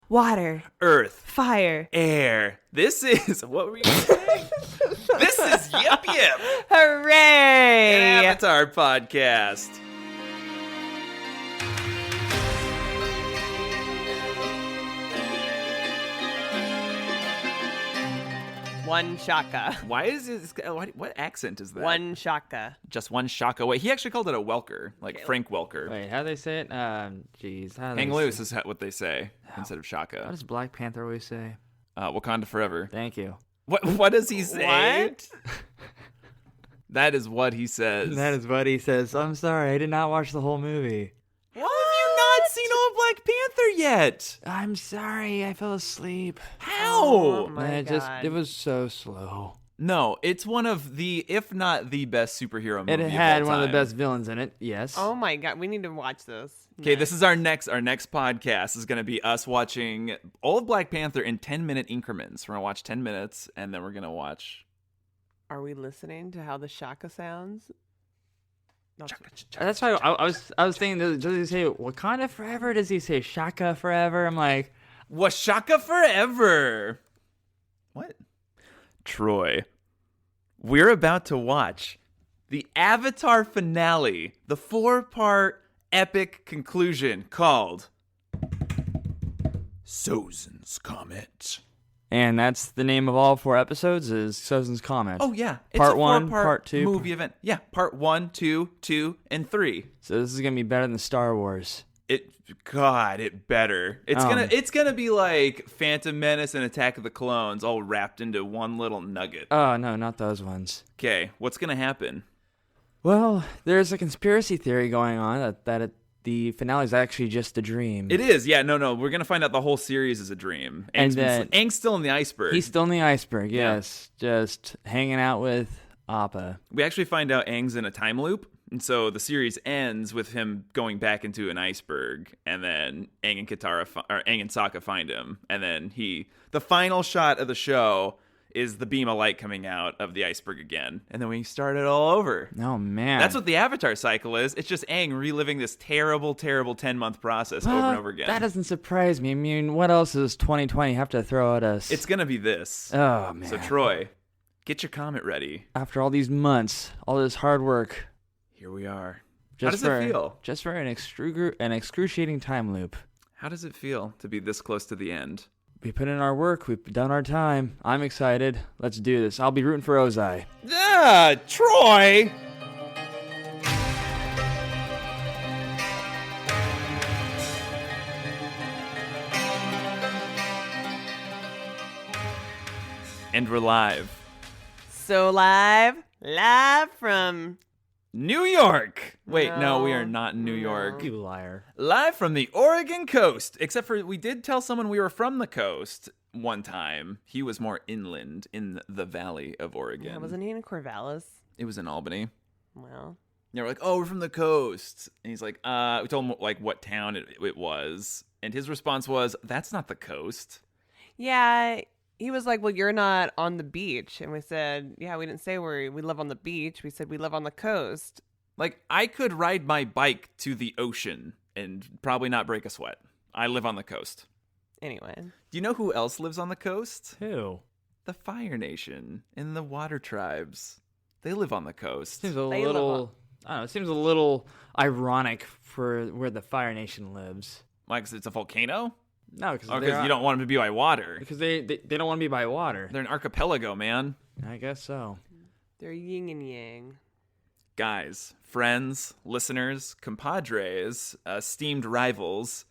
Water. Earth. Fire. Air. This is... What were you saying? This is Yip Yip. Hooray! An Avatar podcast. One shaka. Why is this? What accent is that? One shaka. Just one shaka. Wait, he actually called it a Welker, like Frank Welker. Wait, how do they say it? Jeez. Hang loose is what they say instead of What shaka. does Black Panther always say? Wakanda forever. Thank you. What does he say? What? That is what he says. That is what he says. I'm sorry, I did not watch the whole movie. How have you not seen all of Black Panther yet? I'm sorry, I fell asleep. How? Oh my God. It was so slow. No, it's one of the, if not the best superhero movie. It had of all one of the time. best villains in it. Yes. Oh my God. We need to watch this. Okay, this is our next podcast is going to be us watching all of Black Panther in 10-minute increments. We're going to watch 10 minutes, and then we're going to watch... Are we listening to how the shaka sounds? That's why I was thinking. Does he say Wakanda forever? Does he say Shaka forever? I'm like, Washaka forever. What? Troy, we're about to watch the Avatar finale, the 4-part epic conclusion called Sozin's Comet. and that's the name of all 4 episodes is Sozin's Comet. Oh yeah, it's Part a 1, 4-part part 2, movie event. Yeah, part 1, 2, 2, and 3. So this is gonna be better than Star Wars. It better. It's gonna be like Phantom Menace and Attack of the Clones all wrapped into one little nugget. Oh no, not those ones. Okay, what's gonna happen? Well, there's a conspiracy theory going on that the finale is actually just a dream. It is, yeah. No. We're gonna find out the whole series is a dream. Aang's still in the iceberg. He's still in the iceberg. Yeah. Yes, just hanging out with Appa. We actually find out Aang's in a time loop, and so the series ends with him going back into an iceberg, and then Aang and Aang and Sokka find him, and then the final shot of the show is the beam of light coming out of the iceberg again, and then we start it all over. Oh man, That's what the Avatar cycle is. It's just Aang reliving this terrible, terrible 10-month process over and over again. That doesn't surprise me. I mean, what else does 2020 have to throw at us? It's gonna be this. Oh man. So Troy, get your comet ready. After all these months, all this hard work, Here we are. just How does it feel? Just for an excruciating time loop. How does it feel to be this close to the end? We put in our work. We've done our time. I'm excited. Let's do this. I'll be rooting for Ozai. Ah, Troy! And we're live. So live from... New York! Wait, no, we No, are not in New York. You liar. Live from the Oregon coast. Except for we did tell someone we were from the coast one time. He was more inland in the valley of Oregon. Yeah, wasn't he in Corvallis? It was in Albany. Well, And we're like, oh, we're from the coast. And he's like, we told him like what town it was. And his response was, that's not the coast. yeah, he was like, well, you're not on the beach. And we said, yeah, we didn't say we live on the beach. We said we live on the coast. Like, I could ride my bike to the ocean and probably not break a sweat. I live on the coast. Anyway. Do you know who else lives on the coast? Who? The Fire Nation and the Water Tribes. They live on the coast. Seems a They little. I don't know. It seems a little ironic for where the Fire Nation lives. Like, 'cause it's a volcano? No, because Because you don't want them to be by water. Because they don't want to be by water. They're an archipelago, man. I guess so. They're yin and yang. Guys, friends, listeners, compadres, esteemed rivals,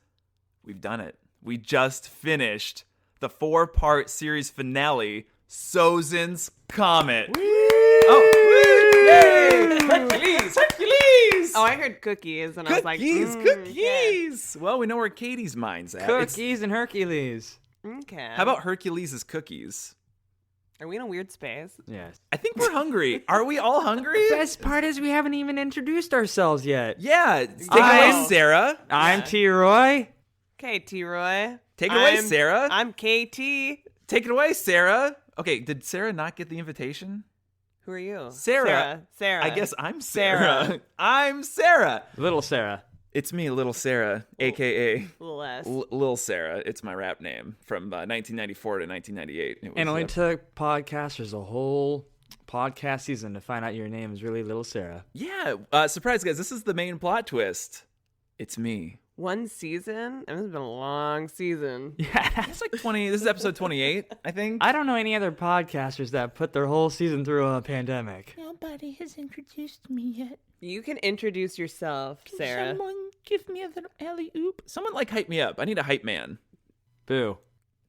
we've done it. We just finished the 4-part series finale, Sozin's Comet. Oh, woo! Yay! Hercules! Oh, I heard cookies, and I was like, Cookies! yeah. Well, we know where Katie's mind's at. Cookies and Hercules. Okay. How about Hercules' cookies? Are we in a weird space? Yes. I think we're hungry. Are we all hungry? Best part is we haven't even introduced ourselves yet. Yeah. Take it away, I'm- Sarah. I'm T. Roy. Okay, T-Roy. Take it away, Sarah. I'm KT. Take it away, Sarah. Okay, did Sarah not get the invitation? Who are you? Sarah. Sarah. I guess I'm Sarah. I'm Sarah. Little Sarah. It's me, Little Sarah, a.k.a. Less. Lil Sarah. It's my rap name from 1994 to 1998. It And was, only took podcasters a whole podcast season to find out your name is really Little Sarah. Yeah. Surprise, guys. This is the main plot twist. It's me. One season? And this has been a long season. Yeah. It's like 20. This is episode 28, I think. I don't know any other podcasters that put their whole season through a pandemic. Nobody has introduced me yet. You can introduce yourself, Sarah. Someone give me a little alley-oop. Someone hype me up. I need a hype man. Boo.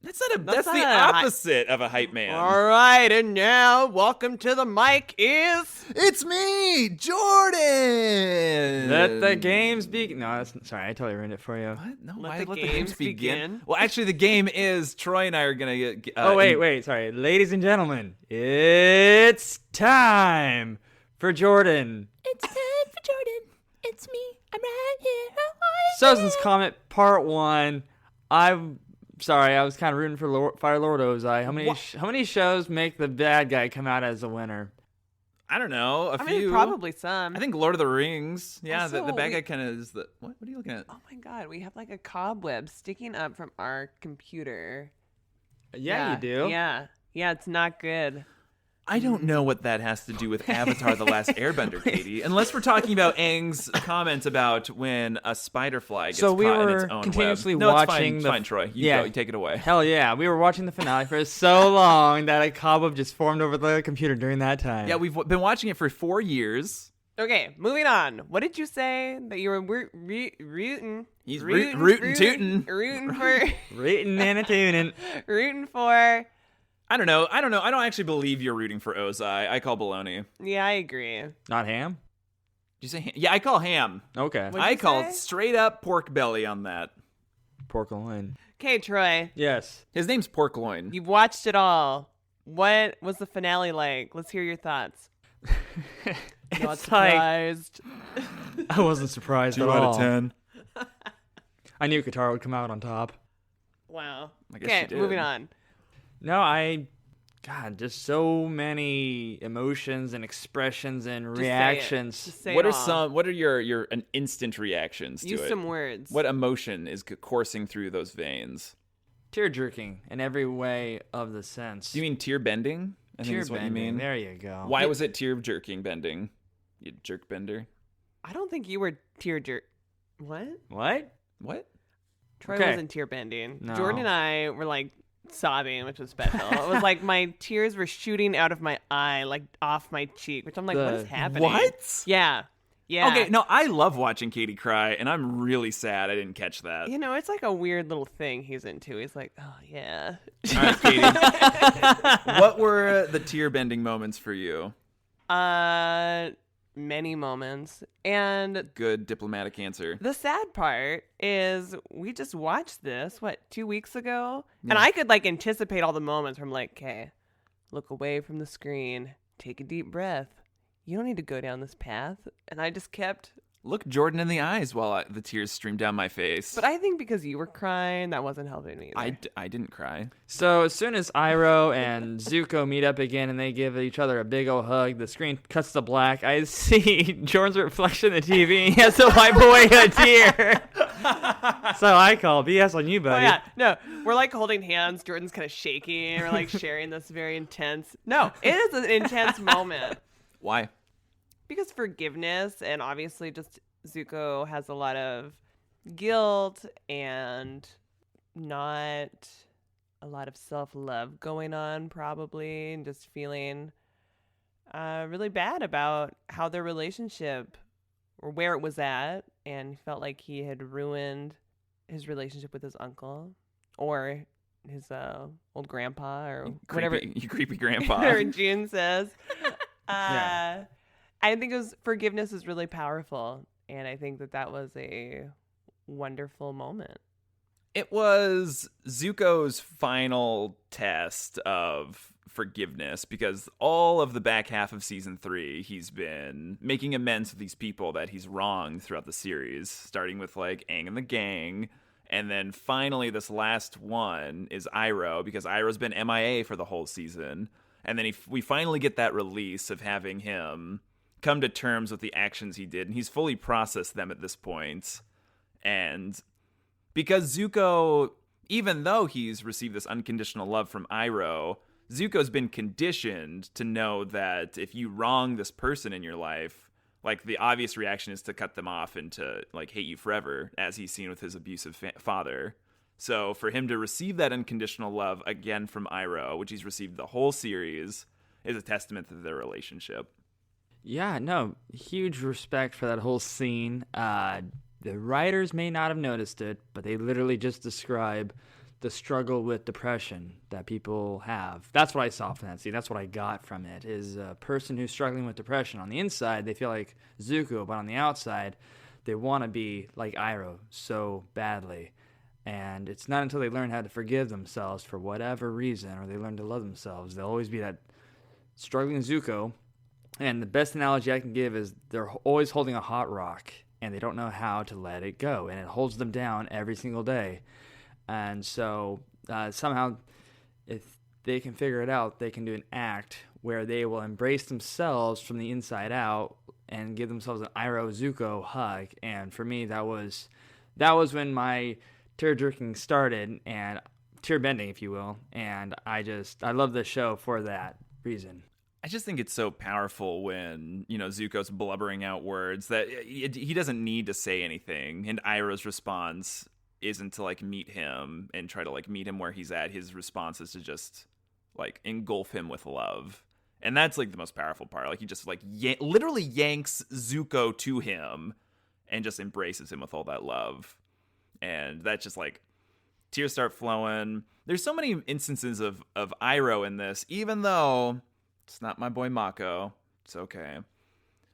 That's not a. That's That's the not a opposite of a hype man. All right, and now, welcome to the mic is... It's me, Jordan. Let the games begin. No, sorry, I totally ruined it for you. What? No, Let why the let the games games begin? begin. Well, actually, the game is Troy and I are gonna get. Wait, sorry. Ladies and gentlemen, it's time for Jordan. It's time for Jordan. It's me. I'm right here. Sozin's Comet Part 1. I'm sorry, I was kind of rooting for Fire Lord Ozai. How many shows make the bad guy come out as a winner? I don't know. A I few. mean, probably some. I think Lord of the Rings. Yeah, Also, the bad guy kind of is the. What are you looking at? Oh my god, we have like a cobweb sticking up from our computer. Yeah, you do. Yeah, it's not good. I don't know what that has to do with Avatar: The Last Airbender, Katie. Unless we're talking about Aang's comment about when a spider fly gets So we caught in were its own continuously web. No, watching it's the- fine, Troy. Yeah. You take it away. Hell yeah, we were watching the finale for so long that a cobweb just formed over the computer during that time. Yeah, we've been watching it for 4 years. Okay, moving on. What did you say that you were rooting? He's rootin' tootin'. Rooting for, Written and a tuning. rooting for. I don't know. I don't actually believe you're rooting for Ozai. I call baloney. Did Yeah, I agree. Not ham? you say ham? Yeah, I call ham. Okay. What'd I you call say? straight up pork belly on that. Pork loin. Okay, Troy, Yes. His name's pork loin. you've watched it all. What was the finale like? Let's hear your thoughts. Not It's like, surprised. I wasn't surprised at all. 10. I knew Katara would come out on top. Wow. I guess Okay, you did. moving on. No, God, just so many emotions and expressions and Just say it. reactions. Just say What it are all. What are your an instant reactions to Use it? some words. What emotion is coursing through those veins? Tear jerking in every way of the sense. Do you mean tear bending? I think tear is what bending? you mean. There you go. Why was it tear jerking bending? You jerk bender. I don't think you were tear jerk. What? What? What? Troy Okay. wasn't tear bending. No. Jordan and I were like sobbing, which was special. It was like my tears were shooting out of my eye, like off my cheek, which I'm like, what is happening? What? Yeah. Yeah. Okay, no, I love watching Katie cry, and I'm really sad I didn't catch that. You know, it's like a weird little thing he's into. He's like, oh, yeah. All right, Katie. What were the tear bending moments for you? Many moments. And Good diplomatic answer. the sad part is we just watched this, 2 weeks ago? And I could like anticipate all the moments from like, okay, look away from the screen, take a deep breath. You don't need to go down this path. And I just kept. Look Jordan in the eyes while the tears streamed down my face. But I think because you were crying, that wasn't helping me either. I didn't cry. So as soon as Iroh and Zuko meet up again and they give each other a big old hug, the screen cuts to black. I see Jordan's reflection in the TV and he has to wipe away a tear. So I call BS on you, Oh, buddy. yeah. No, we're like holding hands. Jordan's kind of shaking. We're like sharing this very intense. No, it is an intense moment. Why? Because forgiveness, and obviously just Zuko has a lot of guilt and not a lot of self-love going on probably, and just feeling really bad about how their relationship or where it was at, and he felt like he had ruined his relationship with his uncle or his old grandpa or whatever You creepy grandpa. or June says. Yeah. I think forgiveness is really powerful, and I think that was a wonderful moment. It was Zuko's final test of forgiveness because all of the back half of season 3, he's been making amends with these people that he's wronged throughout the series, starting with like Aang and the gang. And then finally, this last one is Iroh, because Iroh's been MIA for the whole season. And then we finally get that release of having him come to terms with the actions he did. And he's fully processed them at this point. And because Zuko, even though he's received this unconditional love from Iroh, Zuko's been conditioned to know that if you wrong this person in your life, like the obvious reaction is to cut them off and to like hate you forever, as he's seen with his abusive father. So for him to receive that unconditional love again from Iroh, which he's received the whole series, is a testament to their relationship. Yeah, no, huge respect for that whole scene. The writers may not have noticed it, but they literally just describe the struggle with depression that people have. That's what I saw from that scene. That's what I got from it, is a person who's struggling with depression. On the inside, they feel like Zuko, but on the outside, they want to be like Iroh so badly. And it's not until they learn how to forgive themselves for whatever reason, or they learn to love themselves, they'll always be that struggling Zuko. And the best analogy I can give is they're always holding a hot rock, and they don't know how to let it go, and it holds them down every single day. And so somehow, if they can figure it out, they can do an act where they will embrace themselves from the inside out and give themselves an Iroh Zuko hug. And for me, that was when my tear jerking started, and tear bending, if you will. And I love the show for that reason. I just think it's so powerful when, Zuko's blubbering out words that he doesn't need to say anything. And Iroh's response isn't to like meet him and try to like meet him where he's at. His response is to just like engulf him with love. And that's like the most powerful part. Like he just like literally yanks Zuko to him and just embraces him with all that love. And that's just like tears start flowing. There's so many instances of Iroh in this, even though it's not my boy Mako. It's okay.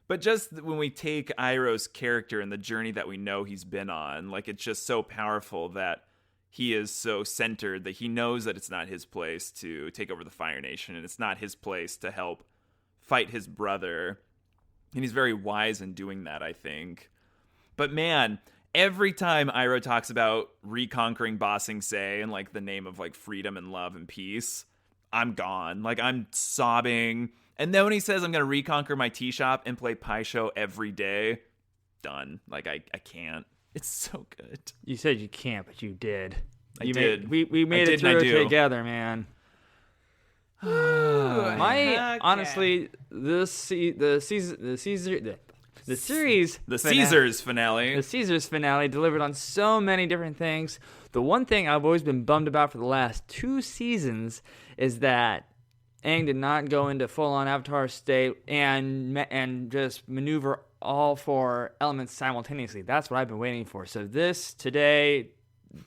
But just when we take Iroh's character and the journey that we know he's been on, like it's just so powerful that he is so centered that he knows that it's not his place to take over the Fire Nation, and it's not his place to help fight his brother. And he's very wise in doing that, I think. But man, every time Iroh talks about reconquering Ba Sing Se in like the name of like freedom and love and peace, I'm gone. Like I'm sobbing. And then when he says I'm going to reconquer my tea shop and play Pai Sho every day, done. Like I can't. It's so good. You said you can't, but you did. I did. We made it through it together, man. Honestly, the Caesars finale delivered on so many different things. The one thing I've always been bummed about for the last 2 seasons is that Aang did not go into full-on Avatar state and just maneuver all 4 elements simultaneously. That's what I've been waiting for. So today,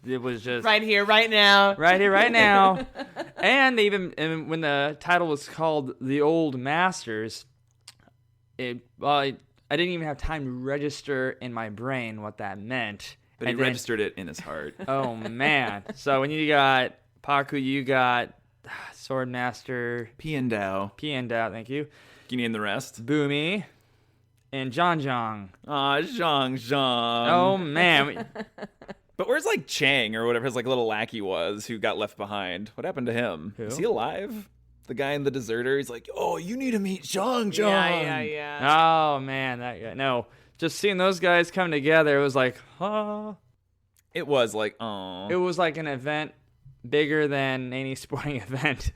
it was just right here, right now. Right here, right now. And when the title was called The Old Masters, I didn't even have time to register in my brain what that meant. But he registered it in his heart. Oh, man. So when you got Paku, you got Swordmaster. Piandao, thank you. Can you name the rest? Boomy. And Zhang. Aw, Zhang. Oh, man. But where's like Chang or whatever his like little lackey was who got left behind? What happened to him? Who? Is he alive? The guy in the deserter. He's like, oh, you need to meet Zhang. Yeah. Oh, man. That guy. No. Just seeing those guys come together, it was like, huh? It was like, oh. It was like an event bigger than any sporting event.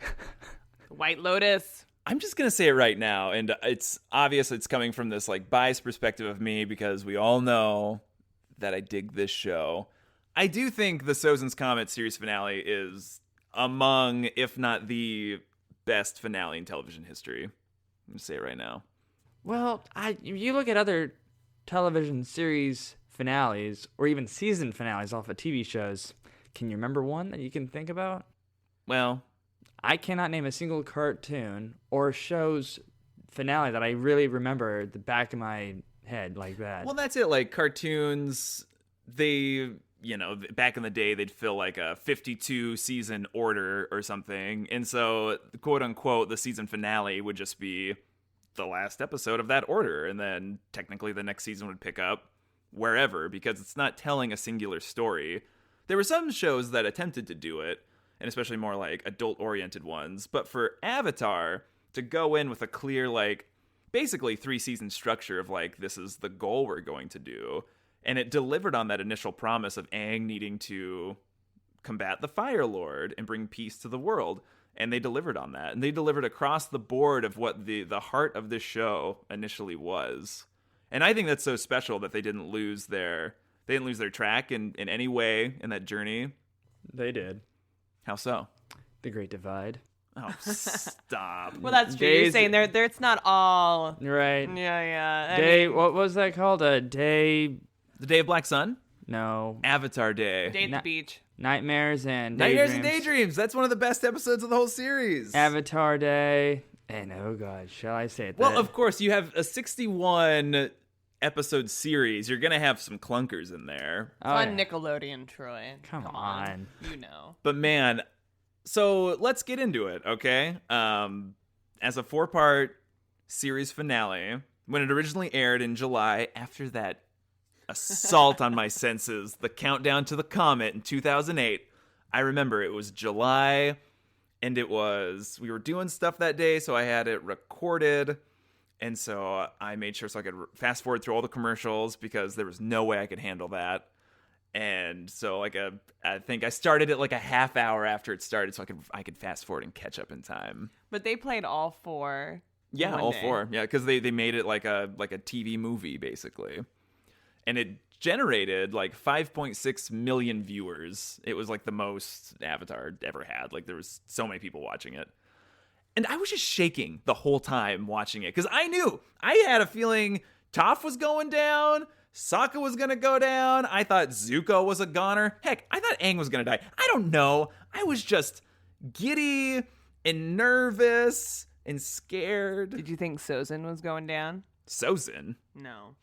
White Lotus. I'm just going to say it right now, and it's obvious it's coming from this like biased perspective of me because we all know that I dig this show. I do think the Sozin's Comet series finale is among, if not the best finale in television history. I'm going to say it right now. Well, you look at other television series finales or even season finales off of TV shows. Can you remember one that you can think about? Well, I cannot name a single cartoon or show's finale that I really remember at the back of my head like that. Well, that's it. Like cartoons, they, back in the day, they'd fill like a 52 season order or something. And so, quote unquote, the season finale would just be the last episode of that order. And then technically the next season would pick up wherever because it's not telling a singular story. There were some shows that attempted to do it, and especially more like adult-oriented ones. But for Avatar, to go in with a clear, like, basically 3-season structure of, like, this is the goal we're going to do, And it delivered on that initial promise of Aang needing to combat the Fire Lord and bring peace to the world. And they delivered on that. And they delivered across the board of what the heart of this show initially was. And I think that's so special that they didn't lose their track in any way in that journey. They did. How so? The Great Divide. Oh, stop. Well, that's true. You're Days- saying there it's not all. Right. Yeah. What was that called? A day? The Day of Black Sun? No. Avatar Day. Day at the beach. Nightmares and Nightmares Daydreams. and Daydreams. That's one of the best episodes of the whole series. Avatar Day. And oh god, shall I say it? Well, of course, you have a 61 episode series. You're going to have some clunkers in there. Oh, On yeah. Nickelodeon, Troy. Come on. You know. But man, so let's get into it, okay? As a 4-part series finale, when it originally aired in July, after that assault on my senses, the countdown to the Comet in 2008, I remember it was July, and we were doing stuff that day, so I had it recorded, and so I made sure so I could fast forward through all the commercials because there was no way I could handle that. And so I think I started it like a half hour after it started so I could fast forward and catch up in time. But they played all 4. Yeah, one all day. 4. Yeah, because they made it like a TV movie basically. And it generated like 5.6 million viewers. It was like the most Avatar ever had. Like there was so many people watching it. And I was just shaking the whole time watching it because I had a feeling Toph was going down. Sokka was going to go down. I thought Zuko was a goner. Heck, I thought Aang was going to die. I don't know. I was just giddy and nervous and scared. Did you think Sozin was going down? Sozin? No.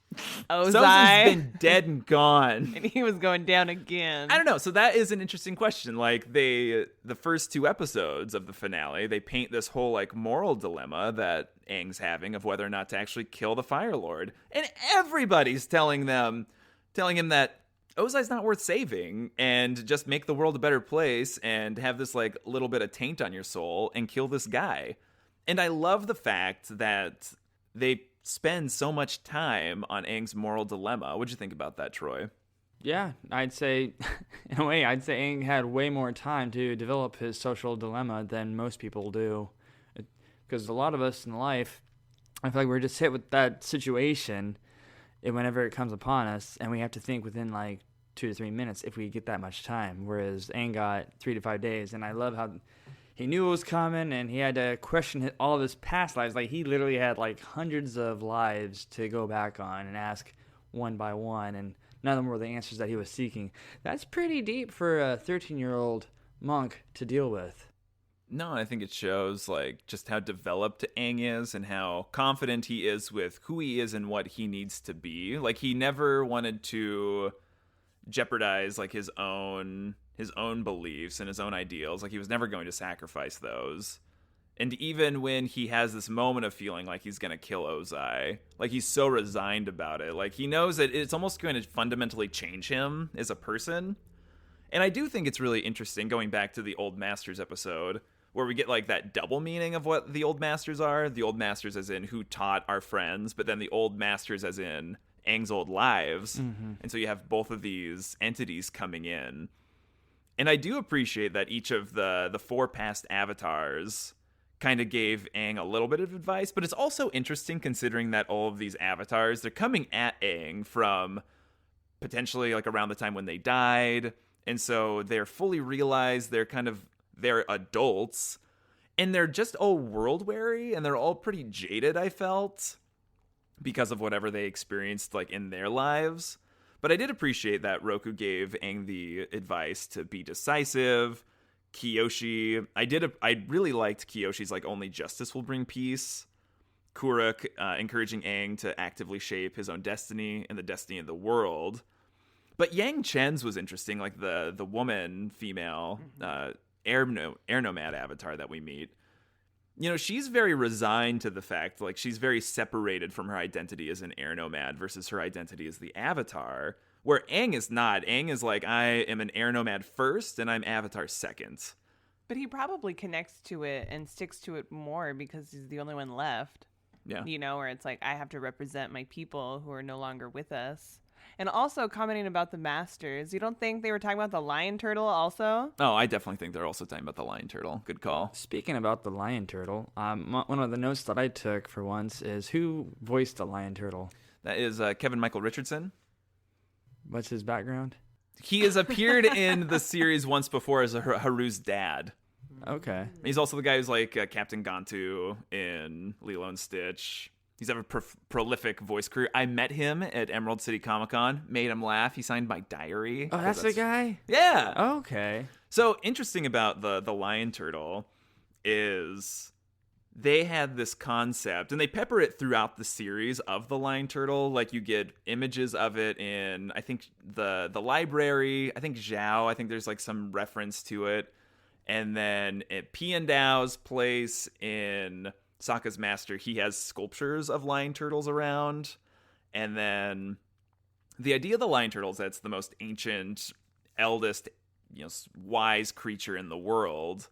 Sozin's Ozai. been dead and gone. And he was going down again. I don't know. So that is an interesting question. Like the first 2 episodes of the finale, they paint this whole like moral dilemma that Aang's having of whether or not to actually kill the Fire Lord. And everybody's telling him that Ozai's not worth saving and just make the world a better place and have this like little bit of taint on your soul and kill this guy. And I love the fact that they spend so much time on Aang's moral dilemma. What'd you think about that, Troy? Yeah, I'd say, in a way, Aang had way more time to develop his social dilemma than most people do. Because a lot of us in life, I feel like we're just hit with that situation whenever it comes upon us, and we have to think within like 2 to 3 minutes if we get that much time. Whereas Aang got 3 to 5 days, and I love how he knew it was coming, and he had to question all of his past lives. Like, he literally had, like, hundreds of lives to go back on and ask one by one, and none of them were the answers that he was seeking. That's pretty deep for a 13-year-old monk to deal with. No, I think it shows, like, just how developed Aang is and how confident he is with who he is and what he needs to be. Like, he never wanted to jeopardize, like, his own beliefs and his own ideals. Like, he was never going to sacrifice those. And even when he has this moment of feeling like he's going to kill Ozai, like, he's so resigned about it. Like, he knows that it's almost going to fundamentally change him as a person. And I do think it's really interesting, going back to the Old Masters episode, where we get, like, that double meaning of what the Old Masters are. The Old Masters as in who taught our friends, but then the Old Masters as in Aang's old lives. Mm-hmm. And so you have both of these entities coming in. And I do appreciate that each of the 4 past avatars kind of gave Aang a little bit of advice, but it's also interesting considering that all of these avatars, they're coming at Aang from potentially like around the time when they died, and so they're fully realized, they're adults, and they're just all world weary, and they're all pretty jaded, I felt, because of whatever they experienced like in their lives. But I did appreciate that Roku gave Aang the advice to be decisive. Kyoshi, I really liked Kyoshi's like only justice will bring peace. Kuruk encouraging Aang to actively shape his own destiny and the destiny of the world. But Yang Chen's was interesting, like the woman, female, air nomad avatar that we meet. You know, she's very resigned to the fact, like, she's very separated from her identity as an air nomad versus her identity as the avatar, where Aang is not. Aang is like, I am an air nomad first, and I'm avatar second. But he probably connects to it and sticks to it more because he's the only one left. Yeah. You know, where it's like, I have to represent my people who are no longer with us. And also commenting about the masters. You don't think they were talking about the lion turtle also? Oh, I definitely think they're also talking about the lion turtle. Good call. Speaking about the lion turtle, one of the notes that I took for once is who voiced the lion turtle? That is Kevin Michael Richardson. What's his background? He has appeared in the series once before as Haru's dad. Okay. He's also the guy who's like Captain Gantu in Lilo and Stitch. He's have a prolific voice career. I met him at Emerald City Comic Con, made him laugh. He signed my diary. Oh, that's the guy? Yeah. Okay. So interesting about the lion turtle is they had this concept, and they pepper it throughout the series of the lion turtle. Like you get images of it in, I think, the library. I think Zhao. I think there's like some reference to it. And then at Piandao's place in Sokka's master, he has sculptures of lion turtles around. And then the idea of the lion turtle is that it's the most ancient, eldest, wise creature in the world.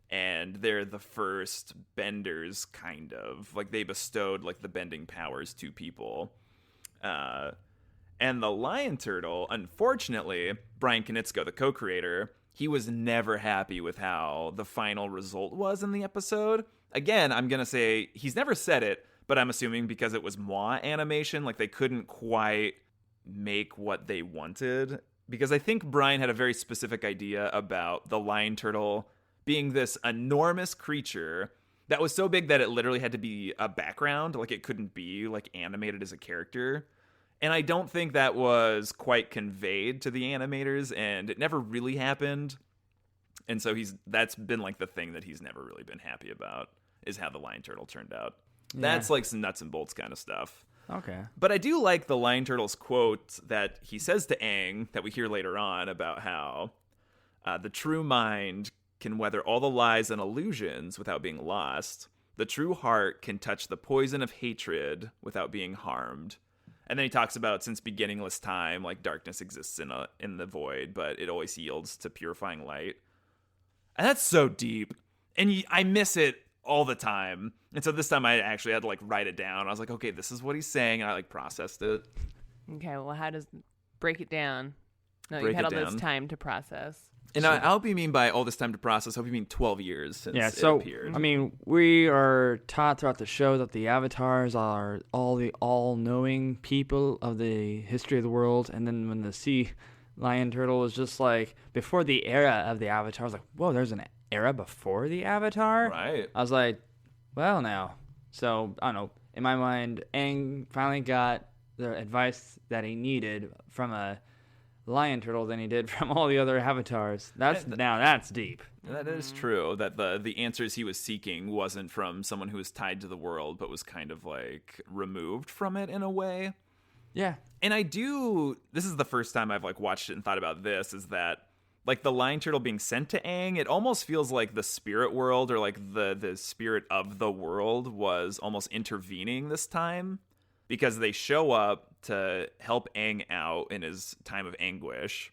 And they're the first benders, kind of. Like, they bestowed, like, the bending powers to people. And the lion turtle, unfortunately, Bryan Konietzko, the co-creator, he was never happy with how the final result was in the episode. Again, I'm going to say he's never said it, but I'm assuming because it was moi animation, like they couldn't quite make what they wanted. Because I think Bryan had a very specific idea about the lion turtle being this enormous creature that was so big that it literally had to be a background. Like it couldn't be like animated as a character. And I don't think that was quite conveyed to the animators, and it never really happened. And so that's been like the thing that he's never really been happy about, is how the lion turtle turned out. Yeah. That's like some nuts and bolts kind of stuff. Okay. But I do like the lion turtle's quote that he says to Aang that we hear later on about how the true mind can weather all the lies and illusions without being lost. The true heart can touch the poison of hatred without being harmed. And then he talks about, since beginningless time, like darkness exists in the void, but it always yields to purifying light. And that's so deep. And I miss it all the time. And so this time I actually had to like write it down. I was like, okay, this is what he's saying. And I like processed it. Okay, well, how does break it down? No, Break you had it all down. this time to process. And I hope you mean by all this time to process, I hope you mean 12 years since it appeared. I mean, we are taught throughout the show that the avatars are all the all-knowing people of the history of the world. And then when the sea lion turtle was just like, before the era of the avatar, I was like, whoa, there's an era before the avatar? Right. I was like, well, now. So, I don't know. In my mind, Aang finally got the advice that he needed from a lion turtle than he did from all the other avatars. That's deep. That is true, that the answers he was seeking wasn't from someone who was tied to the world, but was kind of like removed from it in a way. Yeah. And this is the first time I've like watched it and thought about this, is that like the lion turtle being sent to Aang, it almost feels like the spirit world, or like the spirit of the world, was almost intervening this time, because they show up to help Aang out in his time of anguish.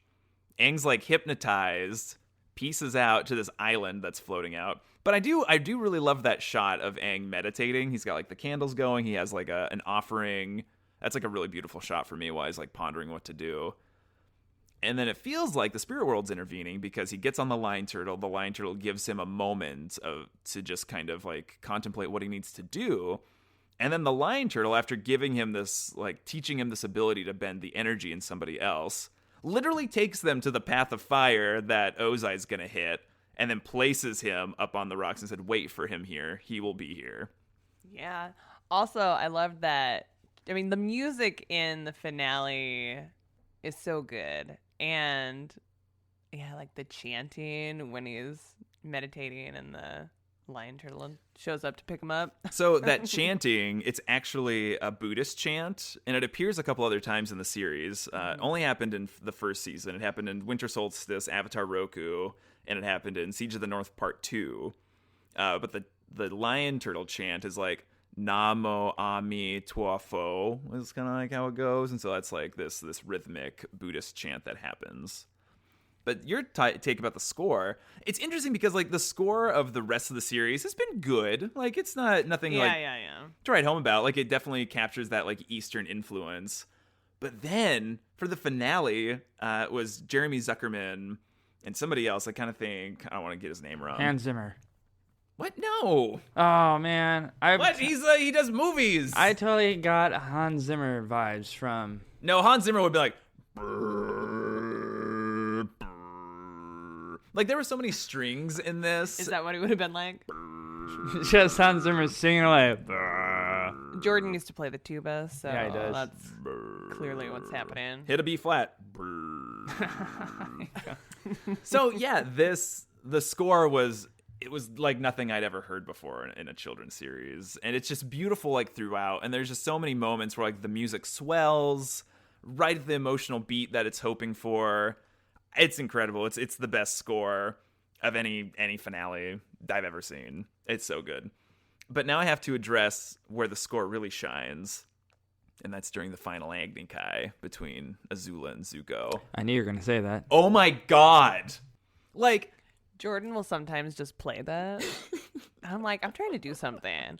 Aang's like hypnotized, pieces out to this island that's floating out. But I do really love that shot of Aang meditating. He's got like the candles going. He has like an offering. That's like a really beautiful shot for me while he's like pondering what to do. And then it feels like the spirit world's intervening, because he gets on the lion turtle. The lion turtle gives him a moment to just kind of like contemplate what he needs to do. And then the lion turtle, after giving him this, like teaching him this ability to bend the energy in somebody else, literally takes them to the path of fire that Ozai's going to hit, and then places him up on the rocks and said, wait for him here. He will be here. Yeah. Also, I love that. I mean, the music in the finale is so good. And yeah, like the chanting when he's meditating and the lion turtle shows up to pick him up. So that chanting, it's actually a Buddhist chant, and it appears a couple other times in the series. It only happened in the first season. It happened in Winter Solstice, Avatar Roku, and it happened in Siege of the North Part 2. But the lion turtle chant is like Namo Ami Tuafo, is kind of like how it goes. And so that's like this rhythmic Buddhist chant that happens. But your take about the score, it's interesting because like the score of the rest of the series has been good. Like it's nothing to write home about. Like it definitely captures that like Eastern influence. But then for the finale, it was Jeremy Zuckerman and somebody else. I kind of think I don't want to get his name wrong. Hans Zimmer. What? No. Oh man, What? He does movies. I totally got Hans Zimmer vibes from. No, Hans Zimmer would be like. Like there were so many strings in this. Is that what it would have been like? Just Hans Zimmer singing away. Jordan used to play the tuba, so Yeah, he does. that's clearly what's happening. Hit a B flat. So yeah, the score was like nothing I'd ever heard before in a children's series, and it's just beautiful like throughout. And there's just so many moments where like the music swells right at the emotional beat that it's hoping for. It's incredible. It's the best score of any finale I've ever seen. It's so good. But now I have to address where the score really shines, and that's during the final Agni Kai between Azula and Zuko. I knew you were gonna say that. Oh my god! Like, Jordan will sometimes just play that. I'm like, I'm trying to do something.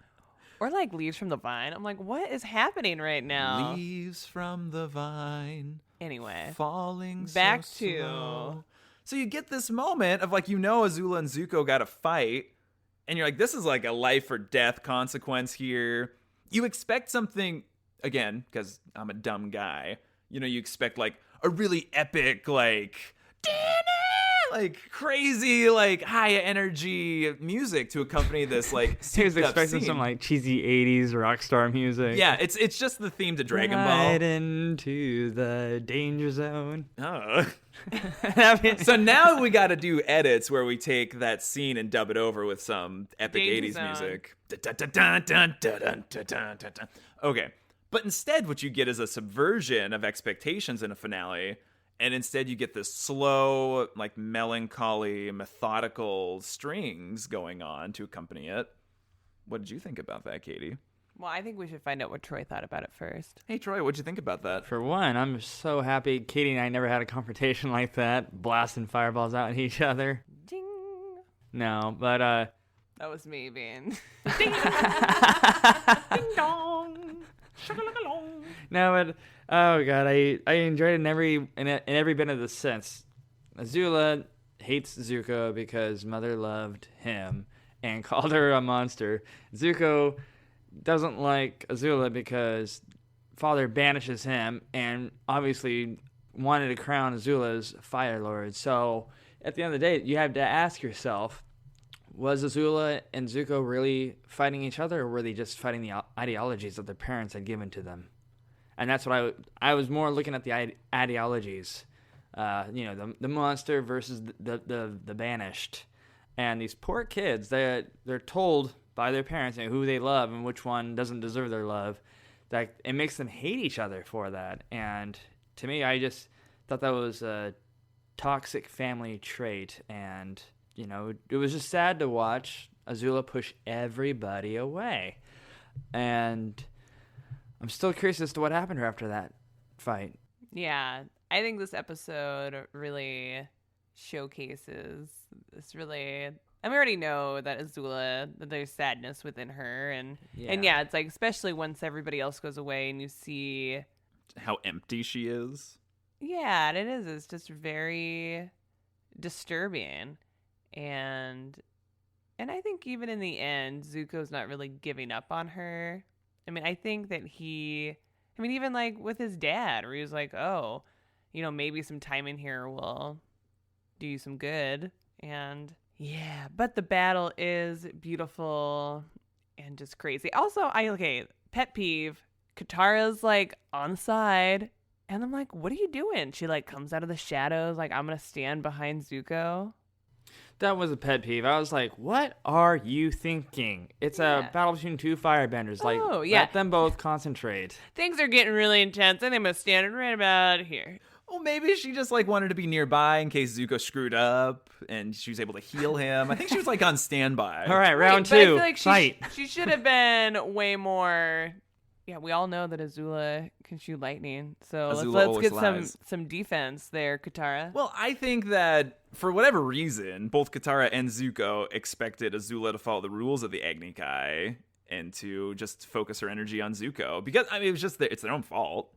Or like Leaves from the Vine. I'm like, what is happening right now? leaves from the vine, Anyway, falling back so to- slow. So you get this moment of like, Azula and Zuko got to fight, and you're like, this is like a life or death consequence here. You expect something, again, because I'm a dumb guy, you expect like a really epic, like crazy, like high energy music to accompany this, like He was souped up expecting scene. some like cheesy '80s rock star music. Yeah, it's just the theme to Dragon Right Ball. into the danger zone. Oh. I mean, So now we got to do edits where we take that scene and dub it over with some epic Danger 80s Zone. music. Dun-dun-dun-dun-dun-dun-dun-dun. Okay. But instead, what you get is a subversion of expectations in a finale. And instead, you get this slow, like melancholy, methodical strings going on to accompany it. What did you think about that, Katie? well, I think we should find out what Troy thought about it first. Hey, Troy, what'd you think about that? for one, I'm so happy Katie and I never had a confrontation like that, blasting fireballs out at each other. Ding. No, but That was me being. no, but oh god, I enjoyed it in every bit of the sense. Azula hates Zuko because Mother loved him and called her a monster. Zuko doesn't like Azula because Father banishes him and obviously wanted to crown Azula as Fire Lord. So at the end of the day, you have to ask yourself, was Azula and Zuko really fighting each other, or were they just fighting the ideologies that their parents had given to them? And that's what I was more looking at, the ideologies. The monster versus the banished. And these poor kids, they're told by their parents who they love and which one doesn't deserve their love. That it makes them hate each other for that. And to me, I just thought that was a toxic family trait. And, it was just sad to watch Azula push everybody away. And I'm still curious as to what happened to her after that fight. Yeah, I think this episode really showcases this really. I mean, we already know that Azula, that there's sadness within her, and yeah, it's like especially once everybody else goes away and you see How empty she is. Yeah, and it is. It's just very disturbing, and I think even in the end, Zuko's not really giving up on her. I mean, I think that even like with his dad, where he was like, "Oh, maybe some time in here will do you some good," and yeah, but the battle is beautiful and just crazy. Also, pet peeve, Katara's like on the side. And I'm like, what are you doing? She like comes out of the shadows, like, I'm going to stand behind Zuko. That was a pet peeve. I was like, what are you thinking? It's a battle between two firebenders. Like, let them both concentrate. Things are getting really intense, and I'm going to stand right about here. Well, maybe she just like wanted to be nearby in case Zuko screwed up and she was able to heal him. I think she was like on standby. All right, round But I two. feel like Fight. she should have been way more. Yeah, we all know that Azula can shoot lightning. So Azula let's always get lies. some defense there, Katara. Well, I think that for whatever reason, both Katara and Zuko expected Azula to follow the rules of the Agni Kai and to just focus her energy on Zuko. Because, it was just it's their own fault.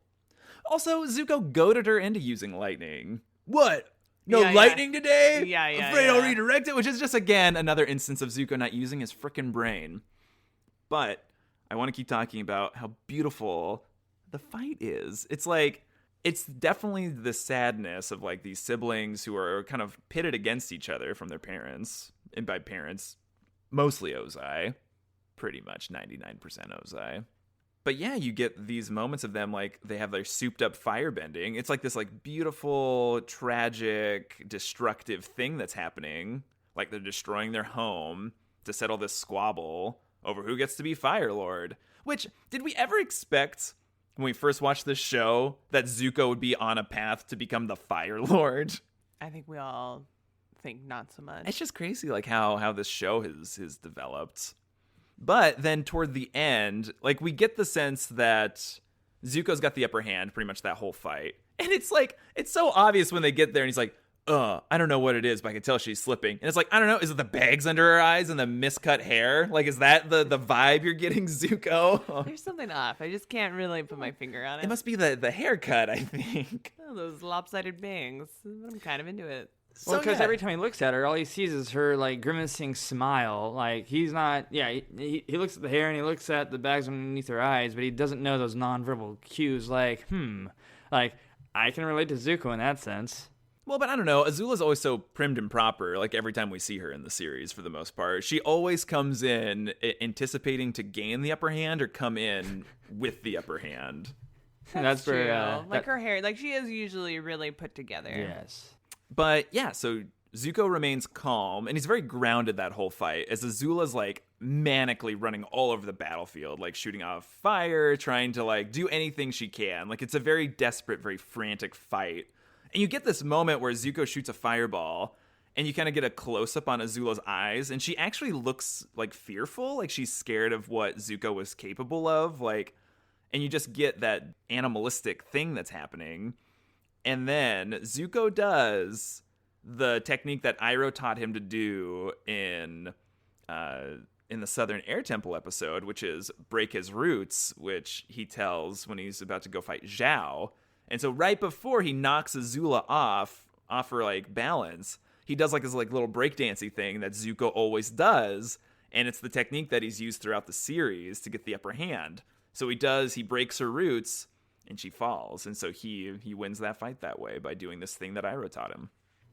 Also, Zuko goaded her into using lightning. What? No Yeah, lightning today? Yeah, yeah, Afraid I'll yeah. redirect it, which is just, again, another instance of Zuko not using his frickin' brain. But I want to keep talking about how beautiful the fight is. It's like, it's definitely the sadness of like these siblings who are kind of pitted against each other from their parents. And by parents, mostly Ozai. Pretty much 99% Ozai. But yeah, you get these moments of them like they have their souped up firebending. It's like this like beautiful, tragic, destructive thing that's happening. Like they're destroying their home to settle this squabble over who gets to be Fire Lord. Which, did we ever expect when we first watched this show that Zuko would be on a path to become the Fire Lord? I think we all think not so much. It's just crazy like how this show has developed. But then toward the end, like we get the sense that Zuko's got the upper hand pretty much that whole fight. And it's like, it's so obvious when they get there and he's like, I don't know what it is, but I can tell she's slipping. And it's like, I don't know, is it the bags under her eyes and the miscut hair? Like, is that the vibe you're getting, Zuko? There's something off. I just can't really put my finger on it. It must be the haircut, I think. Oh, those lopsided bangs. I'm kind of into it. Well, because yeah. every time he looks at her, all he sees is her, like, grimacing smile. Like, he's not... Yeah, he looks at the hair and he looks at the bags underneath her eyes, but he doesn't know those nonverbal cues like, Like, I can relate to Zuko in that sense. Well, but I don't know. Azula's always so primed and proper, like, every time we see her in the series, for the most part. She always comes in anticipating to gain the upper hand or come in with the upper hand. That's where, true. Like, her hair, like, she is usually really put together. Yes. But yeah, so Zuko remains calm, and he's very grounded that whole fight, as Azula's like manically running all over the battlefield, like shooting off fire, trying to like do anything she can. Like it's a very desperate, very frantic fight. And you get this moment where Zuko shoots a fireball, and you kind of get a close-up on Azula's eyes, and she actually looks like fearful, like she's scared of what Zuko was capable of, like, and you just get that animalistic thing that's happening. And then Zuko does the technique that Iroh taught him to do in the Southern Air Temple episode, which is break his roots, which he tells when he's about to go fight Zhao. And so right before he knocks Azula off her like balance, he does like this like little breakdancey thing that Zuko always does, and it's the technique that he's used throughout the series to get the upper hand. So he breaks her roots, and she falls, and so he wins that fight that way by doing this thing that Iroh taught him.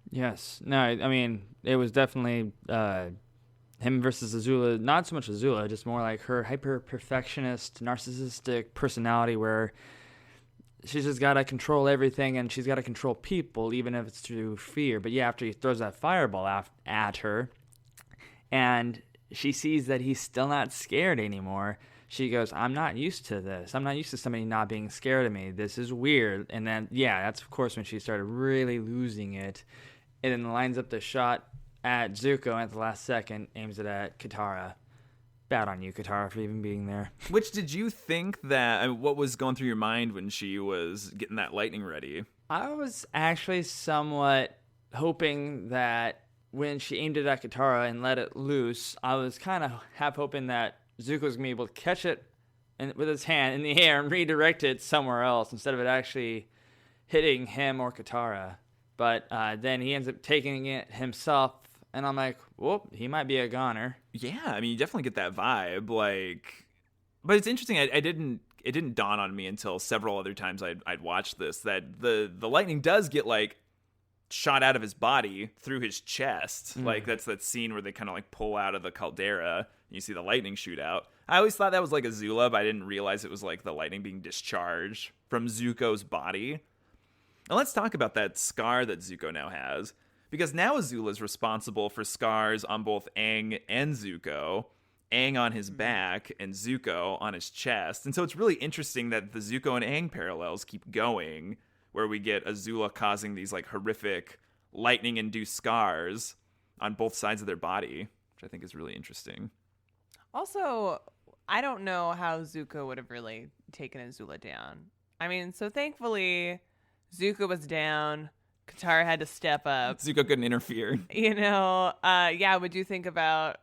Yes. No, I mean, it was definitely him versus Azula. Not so much Azula, just more like her hyper-perfectionist, narcissistic personality where she's just got to control everything, and she's got to control people, even if it's through fear. But yeah, after he throws that fireball at her, and she sees that he's still not scared anymore, she goes, I'm not used to this. I'm not used to somebody not being scared of me. This is weird. And then, yeah, that's, of course, when she started really losing it. And then lines up the shot at Zuko at the last second, aims it at Katara. Bad on you, Katara, for even being there. Which did you think that, what was going through your mind when she was getting that lightning ready? I was actually somewhat hoping that when she aimed it at Katara and let it loose, I was kind of half hoping that Zuko was going to be able to catch it with his hand in the air and redirect it somewhere else instead of it actually hitting him or Katara. But then he ends up taking it himself, and I'm like, whoop, he might be a goner. Yeah, I mean, you definitely get that vibe. Like, but it's interesting. It didn't dawn on me until several other times I'd watched this that the lightning does get like shot out of his body through his chest. Like that's that scene where they kind of like pull out of the caldera and you see the lightning shoot out. I always thought that was like Azula, but I didn't realize it was like the lightning being discharged from Zuko's body. Now let's talk about that scar that Zuko now has, because now Azula is responsible for scars on both Aang and Zuko. Aang on his back and Zuko on his chest. And so it's really interesting that the Zuko and Aang parallels keep going, where we get Azula causing these like horrific lightning-induced scars on both sides of their body, which I think is really interesting. Also, I don't know how Zuko would have really taken Azula down. I mean, so thankfully, Zuko was down. Katara had to step up. Zuko couldn't interfere. You know, yeah, would you think about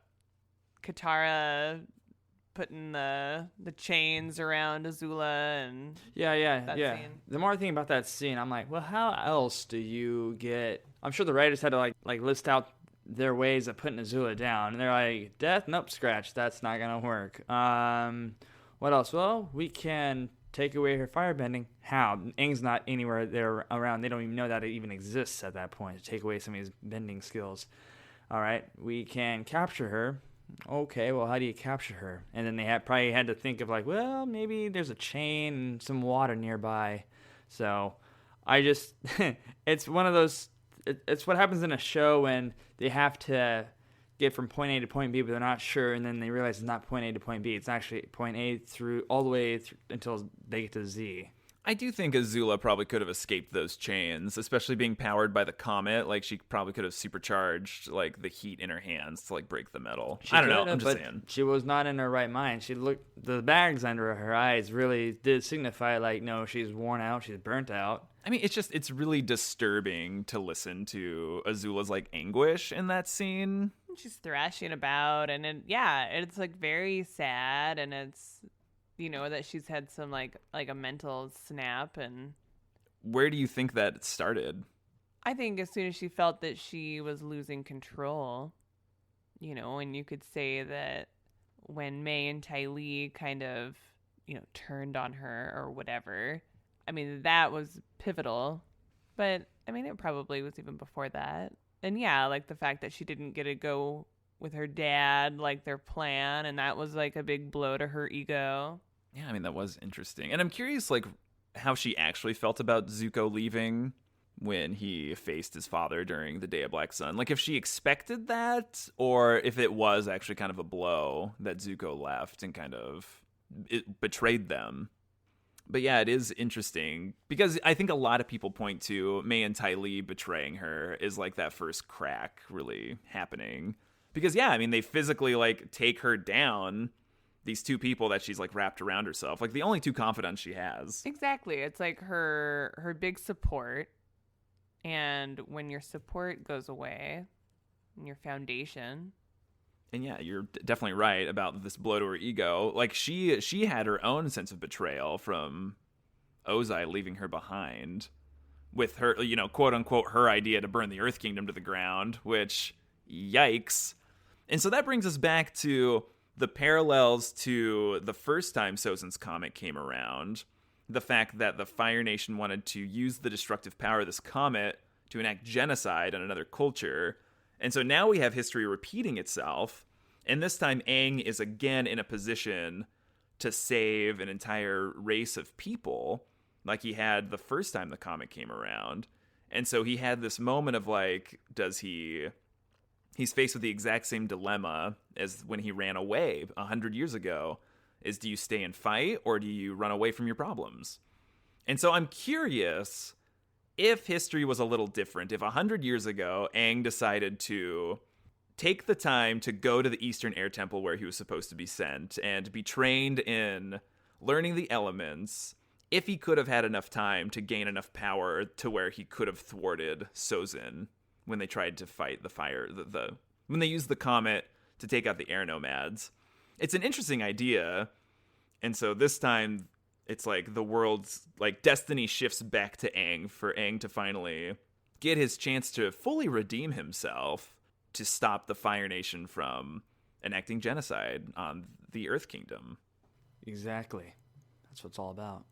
Katara putting the chains around Azula and Yeah. scene. The more I think about that scene, I'm like, well, how else do you get? I'm sure the writers had to like list out their ways of putting Azula down, and they're like, death, nope, scratch, that's not gonna work. What else? Well, we can take away her firebending. How? Aang's not anywhere there around. They don't even know that it even exists at that point to take away some of his bending skills. All right, we can capture her. Okay, well, how do you capture her? And then they probably had to think of like, well, maybe there's a chain and some water nearby. So I just, it's one of those, it's what happens in a show when they have to get from point A to point B, but they're not sure, and then they realize it's not point A to point B. It's actually point A through all the way through, until they get to Z. I do think Azula probably could have escaped those chains, especially being powered by the comet. Like, she probably could have supercharged, like, the heat in her hands to, like, break the metal. I don't know. I'm just saying. She was not in her right mind. The bags under her eyes really did signify, like, no, she's worn out, she's burnt out. I mean, it's really disturbing to listen to Azula's, like, anguish in that scene. She's thrashing about, and it's, like, very sad, and it's... that she's had some like a mental snap. And where do you think that started? I think as soon as she felt that she was losing control, and you could say that when May and Ty Lee kind of, turned on her or whatever, I mean, that was pivotal. But I mean, it probably was even before that. And yeah, like the fact that she didn't get to go with her dad, like their plan, and that was like a big blow to her ego. Yeah, I mean, that was interesting. And I'm curious, like, how she actually felt about Zuko leaving when he faced his father during the Day of Black Sun. Like, if she expected that, or if it was actually kind of a blow that Zuko left and kind of it betrayed them. But yeah, it is interesting, because I think a lot of people point to May and Ty Lee betraying her is, like, that first crack really happening. Because, yeah, I mean, they physically, like, take her down... These two people that she's like wrapped around herself, like the only two confidants she has. Exactly. It's like her big support. And when your support goes away, and your foundation. And yeah, you're definitely right about this blow to her ego. Like she had her own sense of betrayal from Ozai leaving her behind with her, quote unquote, her idea to burn the Earth Kingdom to the ground, which yikes. And so that brings us back to the parallels to the first time Sozin's comet came around, the fact that the Fire Nation wanted to use the destructive power of this comet to enact genocide on another culture. And so now we have history repeating itself, and this time Aang is again in a position to save an entire race of people, like he had the first time the comet came around. And so he had this moment of like, he's faced with the exact same dilemma as when he ran away 100 years ago, is do you stay and fight or do you run away from your problems? And so I'm curious if history was a little different, if 100 years ago Aang decided to take the time to go to the Eastern Air Temple where he was supposed to be sent and be trained in learning the elements, if he could have had enough time to gain enough power to where he could have thwarted Sozin when they tried to fight the fire, when they used the comet to take out the air nomads. It's an interesting idea. And so this time it's like the world's like destiny shifts back to Aang for Aang to finally get his chance to fully redeem himself to stop the Fire Nation from enacting genocide on the Earth Kingdom. Exactly. That's what it's all about.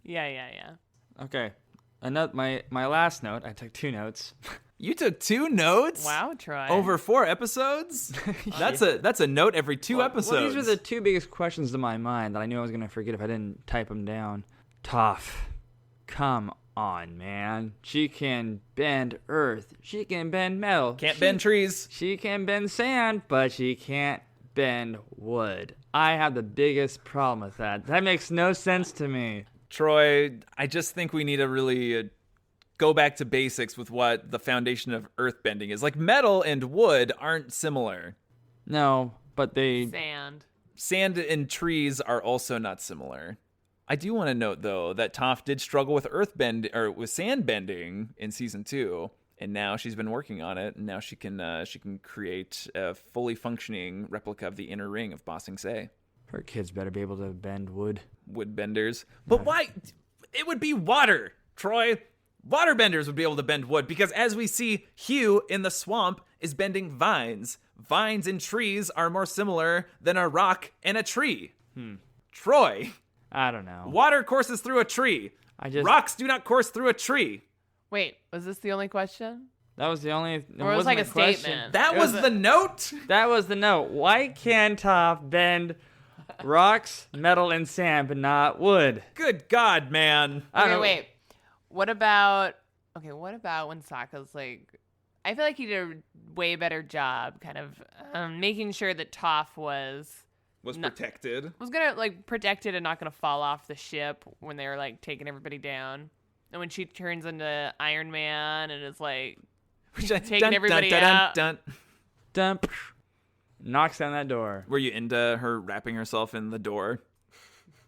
Yeah. Okay. My last note, I took 2 notes. You took 2 notes? Wow, Troy. Over 4 episodes? That's a note every 2 episodes. Well, these are the 2 biggest questions to my mind that I knew I was going to forget if I didn't type them down. Toph, come on, man. She can bend earth. She can bend metal. Can't bend trees. She can bend sand, but she can't bend wood. I have the biggest problem with that. That makes no sense to me. Troy, I just think we need to really go back to basics with what the foundation of earthbending is. Like, metal and wood aren't similar. No, but they... Sand and trees are also not similar. I do want to note, though, that Toph did struggle with with sand bending in season 2. And now she's been working on it, and now she can create a fully functioning replica of the inner ring of Ba Sing Se. Her kids better be able to bend wood. Wood benders. But why? It would be water, Troy. Water benders would be able to bend wood because as we see, Hugh in the swamp is bending vines. Vines and trees are more similar than a rock and a tree. Troy. I don't know. Water courses through a tree. Rocks do not course through a tree. Wait, was this the only question? That was the only. Or it was like a statement. That was the note? That was the note. Why can Toph bend rocks, metal, and sand, but not wood? Good God, man. Okay, wait. What about when Sokka's like, I feel like he did a way better job kind of making sure that Toph was protected. Was gonna like protected and not gonna fall off the ship when they were like taking everybody down. And when she turns into Iron Man and is like taking everybody out. Dump. Knocks down that door. Were you into her wrapping herself in the door?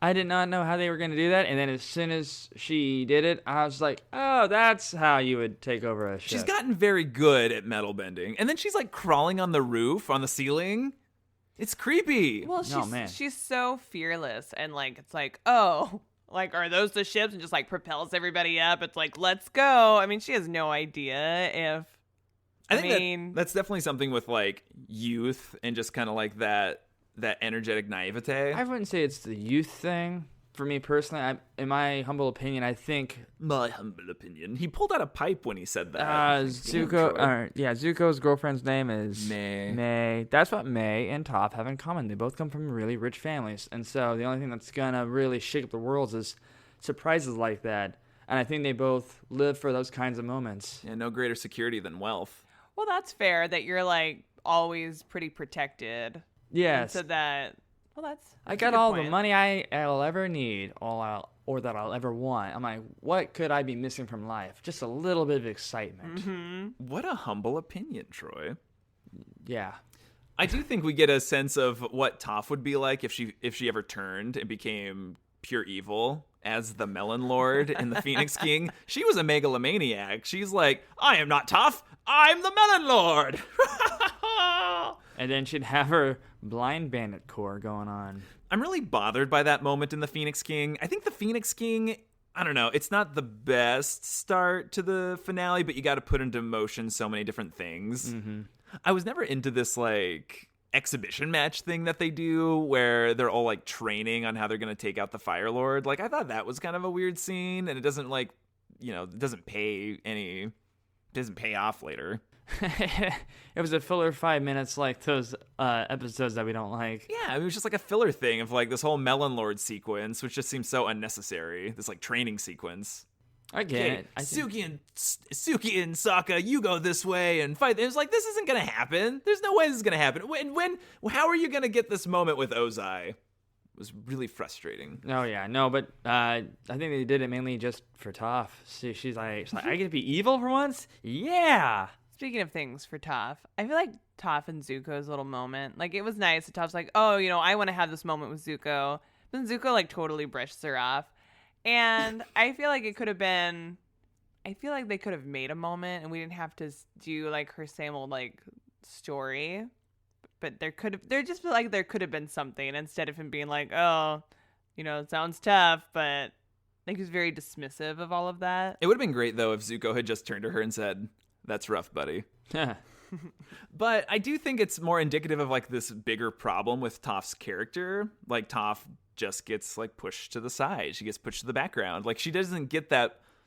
I did not know how they were going to do that. And then as soon as she did it, I was like, oh, that's how you would take over a ship. She's gotten very good at metal bending. And then she's like crawling on the roof, on the ceiling. It's creepy. Well, she's so fearless. And like, it's like, oh, like, are those the ships? And just like propels everybody up. It's like, let's go. I mean, she has no idea if. I think that's definitely something with like youth and just kind of like that energetic naivete. I wouldn't say it's the youth thing. For me personally, in my humble opinion, I think... My humble opinion. He pulled out a pipe when he said that. Zuko's girlfriend's name is... May. May. That's what May and Toph have in common. They both come from really rich families. And so the only thing that's going to really shake up the world is surprises like that. And I think they both live for those kinds of moments. Yeah, no greater security than wealth. Well, that's fair that you're like always pretty protected. Yes. So that... Well, that's I got all the money I'll ever need, or that I'll ever want. I'm like, what could I be missing from life? Just a little bit of excitement. Mm-hmm. What a humble opinion, Troy. Yeah. I do think we get a sense of what Toph would be like if she ever turned and became pure evil as the Melon Lord in the Phoenix King. She was a megalomaniac. She's like, I am not Toph. I'm the Melon Lord. And then she'd have her blind bandit core going on. I'm really bothered by that moment in the Phoenix King. I think the Phoenix King, I don't know, it's not the best start to the finale, but you got to put into motion so many different things. Mm-hmm. I was never into this like exhibition match thing that they do where they're all like training on how they're going to take out the Fire Lord. Like I thought that was kind of a weird scene, and it doesn't like, it doesn't pay off later. It was a filler 5 minutes like those episodes that we don't like. Yeah, it was just like a filler thing of like this whole Melon Lord sequence, which just seems so unnecessary. This like training sequence. I get it. Suki and Sokka, you go this way and fight. It was like, this isn't gonna happen. There's no way this is gonna happen. How are you gonna get this moment with Ozai? It was really frustrating. Oh yeah, no, but I think they did it mainly just for Toph. She's like, I get to be evil for once? Yeah. Speaking of things for Toph, I feel like Toph and Zuko's little moment, like it was nice that Toph's like, oh, I want to have this moment with Zuko. But then Zuko like totally brushes her off. And I feel like they could have made a moment and we didn't have to do like her same old like story. But there could have been something instead of him being like, oh, it sounds tough, but like he was very dismissive of all of that. It would have been great though if Zuko had just turned to her and said, that's rough, buddy. But I do think it's more indicative of like this bigger problem with Toph's character. Like Toph just gets like pushed to the side. She gets pushed to the background. Like she doesn't get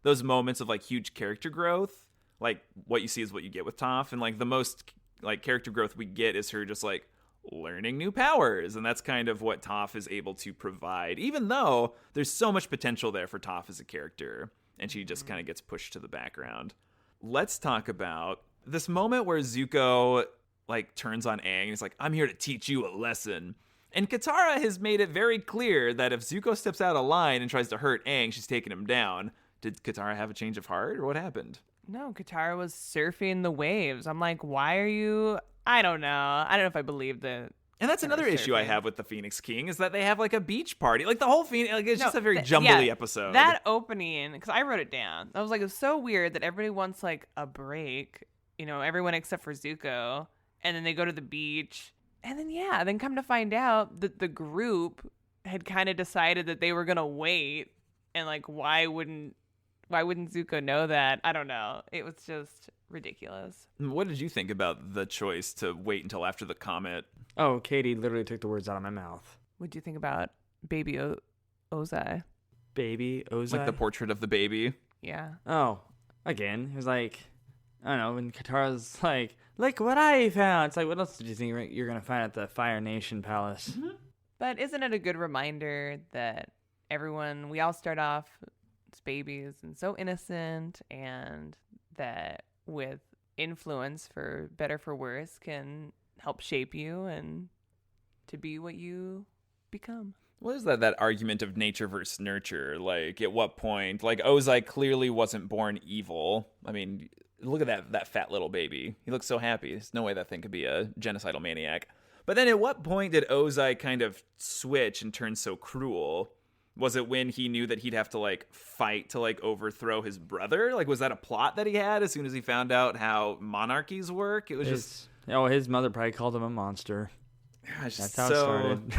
those moments of like huge character growth. Like what you see is what you get with Toph. And like the most like character growth we get is her just like learning new powers. And that's kind of what Toph is able to provide, even though there's so much potential there for Toph as a character. And she just kind of gets pushed to the background. Let's talk about this moment where Zuko like turns on Aang and he's like, I'm here to teach you a lesson. And Katara has made it very clear that if Zuko steps out of line and tries to hurt Aang, she's taking him down. Did Katara have a change of heart or what happened? No, Katara was surfing the waves. I'm like, why are you... I don't know if I believe that And that's another issue I surfing. have with the Phoenix King is that they have like a beach party. Like the whole Phoenix, like it's No, just a very th- jumbly yeah, episode. That opening, because I wrote it down. I was like, it's so weird that everybody wants like a break. Everyone except for Zuko, and then they go to the beach, and then come to find out that the group had kind of decided that they were gonna wait, and like why wouldn't Zuko know that? I don't know. It was just ridiculous. What did you think about the choice to wait until after the comet? Oh, Katie literally took the words out of my mouth. What do you think about Baby Ozai? Baby Ozai. Like the portrait of the baby. Yeah. Oh, again, it was like, I don't know, when Katara's like, look what I found. It's like, what else did you think you're going to find at the Fire Nation Palace? Mm-hmm. But isn't it a good reminder that we all start off as babies and so innocent, and that with influence, for better for worse, can help shape you and to be what you become. What is that argument of nature versus nurture? Like, at what point? Like, Ozai clearly wasn't born evil. I mean, look at that fat little baby. He looks so happy. There's no way that thing could be a genocidal maniac. But then at what point did Ozai kind of switch and turn so cruel? Was it when he knew that he'd have to, like, fight to, like, overthrow his brother? Like, was that a plot that he had as soon as he found out how monarchies work? It was just... Oh, his mother probably called him a monster. Gosh, That's how it started.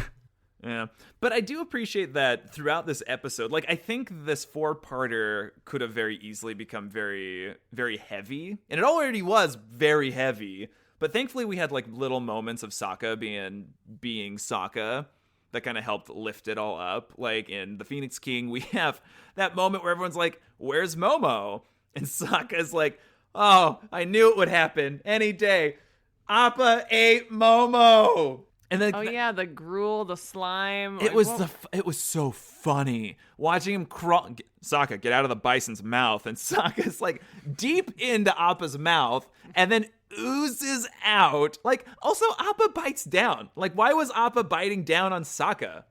Yeah. But I do appreciate that throughout this episode, like, I think this 4-parter could have very easily become very, very heavy. And it already was very heavy. But thankfully we had, like, little moments of Sokka being Sokka that kind of helped lift it all up. Like, in The Phoenix King, we have that moment where everyone's like, where's Momo? And Sokka's like, oh, I knew it would happen any day. Appa ate Momo. And then The gruel, the slime. it was so funny watching him crawl. Sokka, get out of the bison's mouth, and Sokka's like deep into Appa's mouth, and then oozes out. Like, also Appa bites down. Like, why was Appa biting down on Sokka?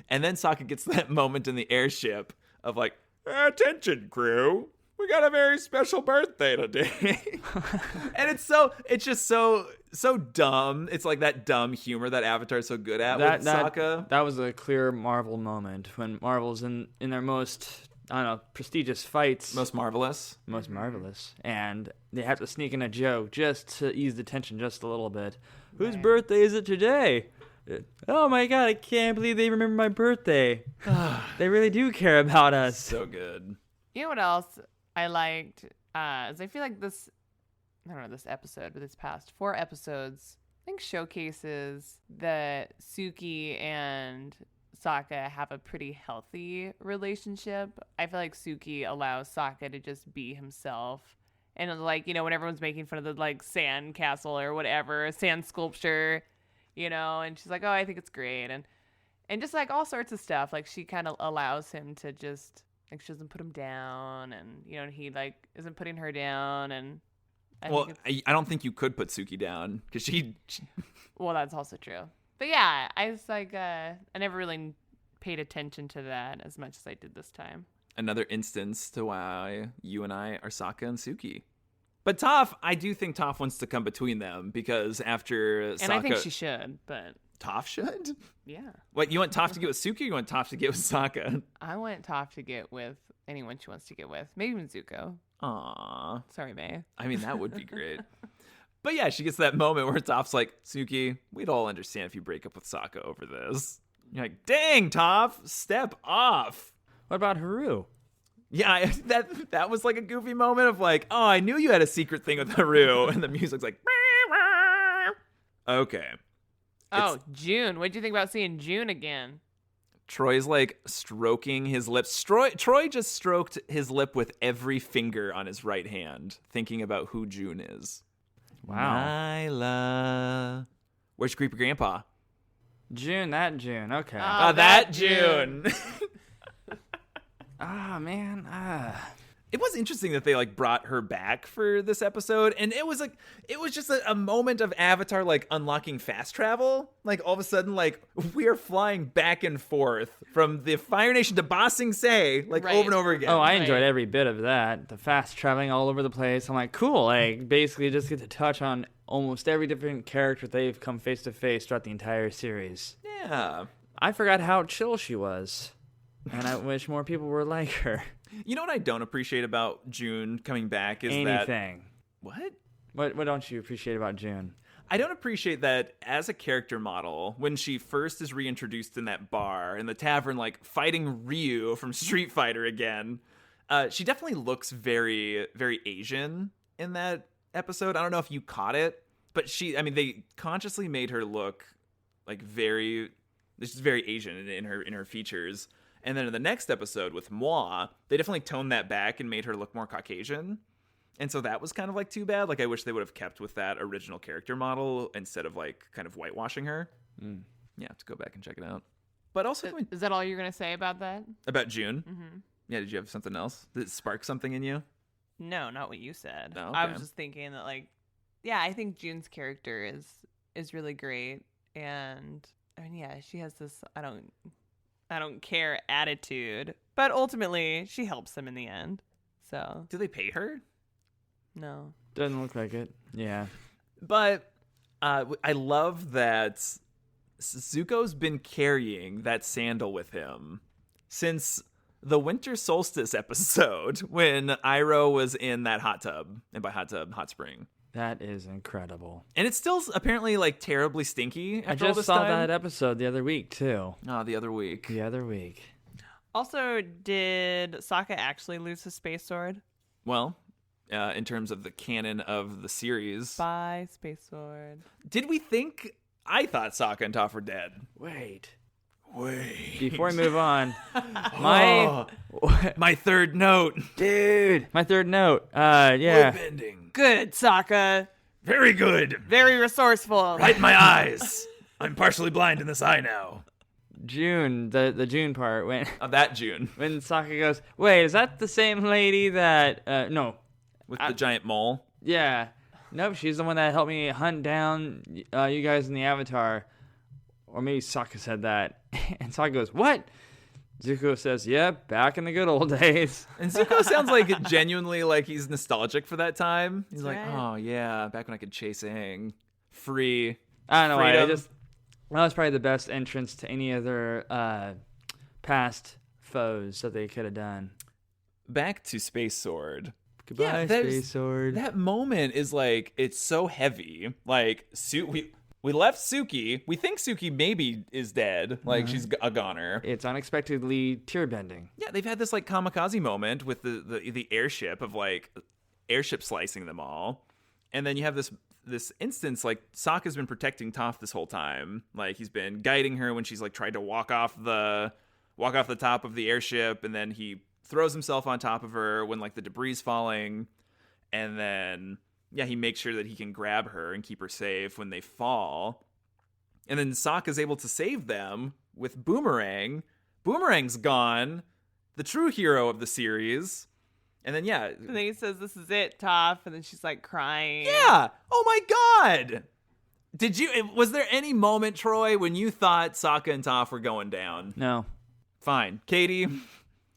And then Sokka gets that moment in the airship of like, attention, crew. We got a very special birthday today. And it's just so dumb. It's like that dumb humor that Avatar's so good at with Sokka. That was a clear Marvel moment when Marvel's in their most, I don't know, prestigious fights. Most marvelous. Most marvelous. And they have to sneak in a joke just to ease the tension just a little bit. Whose birthday is it today? Oh my god, I can't believe they remember my birthday. They really do care about us. So good. You know what else I liked? Is I feel like this episode, but this past 4 episodes, I think showcases that Suki and Sokka have a pretty healthy relationship. I feel like Suki allows Sokka to just be himself. And like, when everyone's making fun of the like sand castle or whatever, sand sculpture, and she's like, oh, I think it's great. And just like all sorts of stuff. Like, she kind of allows him to just, like, she doesn't put him down, and he like isn't putting her down. And I don't think you could put Suki down because she well, that's also true. But yeah, I was like, I never really paid attention to that as much as I did this time. Another instance to why you and I are Sokka and Suki. But Toph, I do think Toph wants to come between them because after Sokka... And I think she should, but... Toph should? Yeah. What, you want Toph to get with Suki or you want Toph to get with Sokka? I want Toph to get with anyone she wants to get with. Maybe even Zuko. Aww. Sorry, May. I mean, that would be great. But yeah, she gets that moment where Toph's like, Suki, we'd all understand if you break up with Sokka over this. You're like, dang, Toph, step off. What about Haru? Yeah, that was like a goofy moment of like, oh, I knew you had a secret thing with Haru. And the music's like, okay. Oh, June. What'd you think about seeing June again? Troy's like stroking his lips. Troy just stroked his lip with every finger on his right hand, thinking about who June is. Wow. Nyla. Where's your creepy grandpa? June, that June. Okay. Oh, that June. Man. It was interesting that they like brought her back for this episode, and it was just a moment of Avatar like unlocking fast travel. Like all of a sudden, like we are flying back and forth from the Fire Nation to Ba Sing Se, like Right. over and over again. Oh, I enjoyed every bit of that. The fast traveling all over the place. I'm like, cool. I basically just get to touch on almost every different character they've come face to face throughout the entire series. Yeah. I forgot how chill she was, and I wish more people were like her. You know what I don't appreciate about June coming back is that... Anything. What? What don't you appreciate about June? I don't appreciate that as a character model, when she first is reintroduced in that bar, in the tavern, like, fighting Ryu from Street Fighter again, she definitely looks very, very Asian in that episode. I don't know if you caught it, but they consciously made her look, like, this is very Asian in her features. And then in the next episode with Moi, they definitely toned that back and made her look more Caucasian. And so that was kind of like too bad. Like I wish they would have kept with that original character model instead of like kind of whitewashing her. Yeah, I have to go back and check it out. But also Is that all you're going to say about that? about June. Mm-hmm. Yeah, did you have something else? Did it spark something in you? No, not what you said. Oh, I okay. was just thinking that, like, yeah, I think June's character is really great, and I mean, yeah, she has this I don't care attitude, but ultimately she helps them in the end. So Do they pay her? no, Doesn't look like it. Yeah. But I love that Zuko's been carrying that sandal with him since the winter solstice episode when Iroh was in that hot tub, and by hot tub, hot spring. That is incredible. And it's still apparently like terribly stinky I after all just this saw time. that episode the other week, too. Oh, the other week. The other week. Also, did Sokka actually lose his space sword? Well, in terms of the canon of the series, Bye, space sword. did we think? I thought Sokka and Toph were dead. Wait. Wait. Before we move on, my My third note. dude, my third note. Yeah. Bending. Good, Sokka. Very good. Very resourceful. Right in my eyes. I'm partially blind in this eye now. June, the June part when That June. when Sokka goes, wait, is that the same lady that? No, With the giant mole. yeah, nope, she's the one that helped me hunt down you guys in the Avatar, or maybe Sokka said that, and Sokka goes, what? Zuko says, yep, back in the good old days. And Zuko sounds like genuinely like he's nostalgic for that time. He's like, right. oh yeah, back when I could chase Aang. Free. I don't know why. Freedom. That was probably the best entrance to any other past foes that they could have done. Back to Space Sword. Goodbye, there's- Space Sword. That moment is like, it's so heavy. Like, we left Suki. We think Suki maybe is dead. Like, she's a goner. It's unexpectedly tear-bending. Yeah, they've had this like kamikaze moment with the airship of like airship slicing them all, and then you have this instance like Sokka's been protecting Toph this whole time. Like he's been guiding her when she's like tried to walk off the top of the airship, and then he throws himself on top of her when like the debris is falling, and then yeah, he makes sure that he can grab her and keep her safe when they fall, and then Sokka's able to save them with Boomerang. Boomerang's gone, the true hero of the series. And then, yeah. And then he says, "This is it, Toph," and then she's like crying. Yeah. Oh my God. Was there any moment, Troy, when you thought Sokka and Toph were going down? No. Fine. Katie?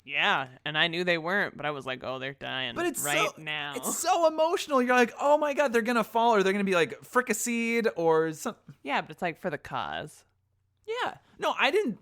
Yeah, and I knew they weren't, but I was like, "Oh, they're dying But it's now." It's so emotional. You're like, oh my God, they're going to fall, or they're going to be like fricasseed or something. Yeah, but it's like for the cause. Yeah. No, I didn't.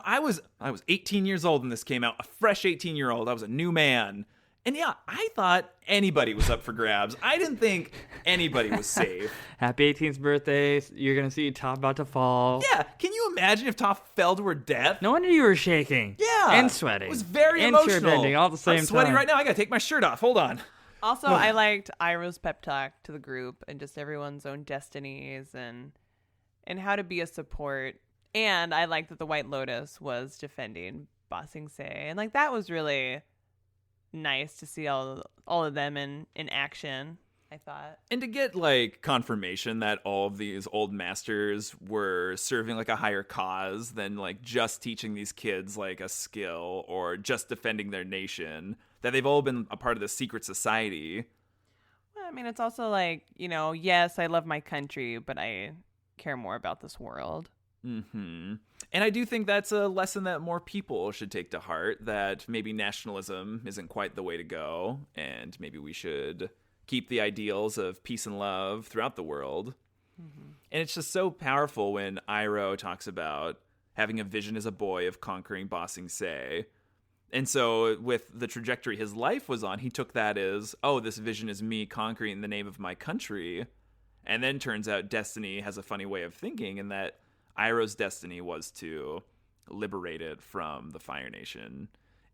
I was 18 years old when this came out, a fresh 18-year-old. I was a new man. And yeah, I thought anybody was up for grabs. I didn't think anybody was safe. Happy 18th birthday. You're going to see Toph about to fall. Yeah, can you imagine if Toph fell to her death? No wonder you were shaking. Yeah. And sweating. It was very and emotional. tear-bending all at the same I'm sweating time. right now. I got to take my shirt off. Hold on. Also, I liked Iroh's pep talk to the group and just everyone's own destinies and how to be a support. And I liked that the White Lotus was defending Ba Sing Se. And like that was really nice to see all of them in action, I thought. And to get like confirmation that all of these old masters were serving like a higher cause than like just teaching these kids like a skill or just defending their nation, that they've all been a part of the secret society. Well, I mean, it's also like, yes, I love my country, but I care more about this world. Mm-hmm. And I do think that's a lesson that more people should take to heart, that maybe nationalism isn't quite the way to go, and maybe we should keep the ideals of peace and love throughout the world. And it's just so powerful when Iroh talks about having a vision as a boy of conquering Ba Sing Se. And so with the trajectory his life was on, he took that as, oh, this vision is me conquering in the name of my country. And then turns out destiny has a funny way of thinking, in that Iroh's destiny was to liberate it from the Fire Nation.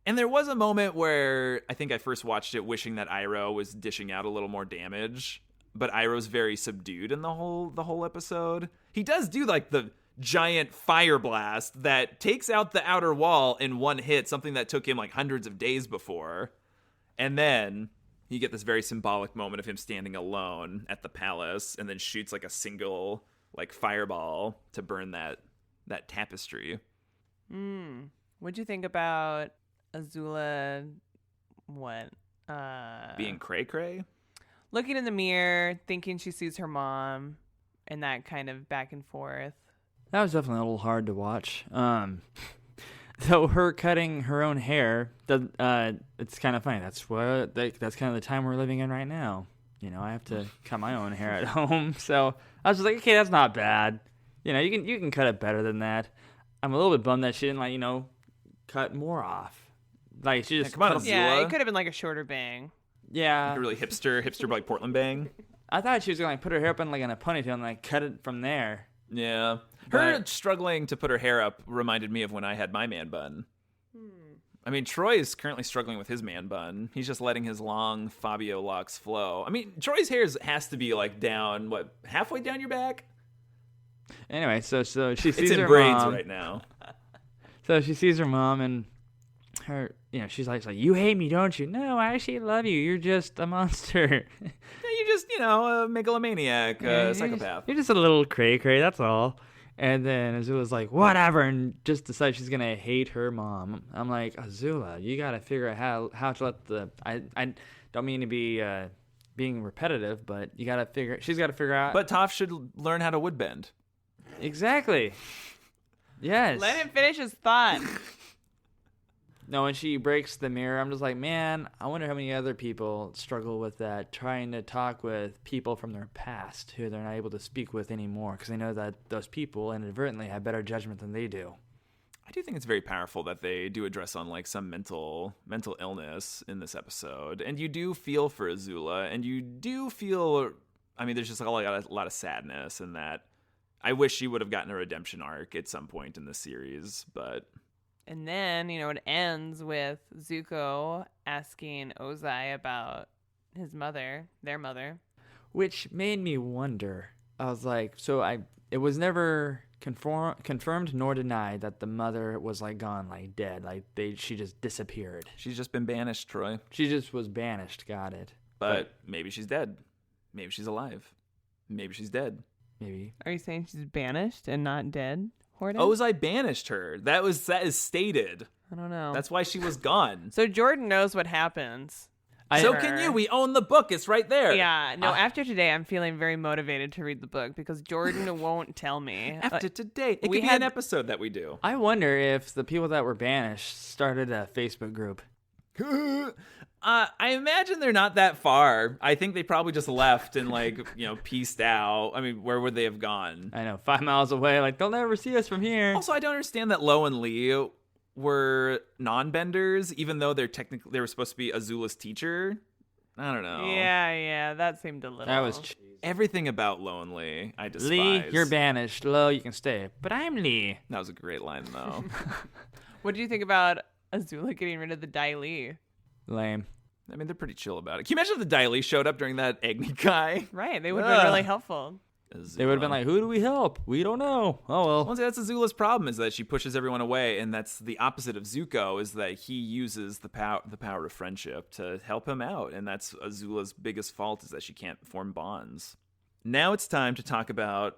And there was a moment where I think I first watched it wishing that Iroh was dishing out a little more damage, but Iroh's very subdued in the whole episode. He does do like the giant fire blast that takes out the outer wall in one hit, something that took him like hundreds of days before. And then you get this very symbolic moment of him standing alone at the palace and then shoots like a single like fireball to burn that tapestry. What'd you think about Azula? What? Being cray-cray? Looking in the mirror, thinking she sees her mom, and that kind of back and forth. That was definitely a little hard to watch. Though her cutting her own hair, it's kind of funny. That's kind of the time we're living in right now. You know, I have to cut my own hair at home, so I was just like, okay, that's not bad. You know, you can cut it better than that. I'm a little bit bummed that she didn't cut more off. Like she just come on, Yeah, Azula. it could have been like a shorter bang. Yeah. Like a really hipster like Portland bang. I thought she was gonna put her hair up in a ponytail and cut it from there. Yeah. Her struggling to put her hair up reminded me of when I had my man bun. I mean, Troy is currently struggling with his man bun. He's just letting his long Fabio locks flow. I mean, Troy's hair has to be down, halfway down your back? Anyway, so she sees It's in her braids mom. right now. So she sees her mom and her, she's like, you hate me, don't you? No, I actually love you. You're just a monster. Yeah, you're just, a megalomaniac, psychopath. You're just a little cray-cray, that's all. And then Azula's like, whatever, and just decides she's going to hate her mom. I'm like, Azula, you got to figure out how to let I don't mean to be being repetitive, but she's got to figure out. But Toph should learn how to woodbend. Exactly. Yes. Let him finish his thought. No, when she breaks the mirror, I'm just like, man, I wonder how many other people struggle with that, trying to talk with people from their past who they're not able to speak with anymore because they know that those people inadvertently have better judgment than they do. I do think it's very powerful that they do address on some mental illness in this episode. And you do feel for Azula, and you do feel, there's just a lot of sadness in that. I wish she would have gotten a redemption arc at some point in the series, but... And then, it ends with Zuko asking Ozai about his mother, their mother. Which made me wonder. I was like, it was never confirmed nor denied that the mother was gone, dead. She just disappeared. She's just been banished, Troy. She just was banished, got it. But maybe she's dead. Maybe she's alive. Maybe she's dead. Maybe. Are you saying she's banished and not dead? Horden? Ozai banished her. That is stated. I don't know. That's why she was gone. So Jordan knows what happens. So can you. We own the book. It's right there. Yeah. No, after today, I'm feeling very motivated to read the book because Jordan won't tell me. After today. It could be an episode that we do. I wonder if the people that were banished started a Facebook group. I imagine they're not that far. I think they probably just left and pieced out. I mean, where would they have gone? I know, 5 miles away. They'll never see us from here. Also, I don't understand that Lo and Lee were non-benders, even though they were supposed to be Azula's teacher. I don't know. Yeah, that seemed a little. That was cheesy. Everything about Lo and Lee, I despise. Lee, you're banished. Lo, you can stay. But I'm Lee. That was a great line, though. What do you think about Azula getting rid of the Dai Li? Lame. I mean, they're pretty chill about it. Can you imagine if the Dai Li showed up during that Agni Kai? Right, they would have been really helpful. Azula. They would have been like, who do we help? We don't know. Oh, well. Well, see, that's Azula's problem, is that she pushes everyone away, and that's the opposite of Zuko, is that he uses the power of friendship to help him out, and that's Azula's biggest fault, is that she can't form bonds. Now it's time to talk about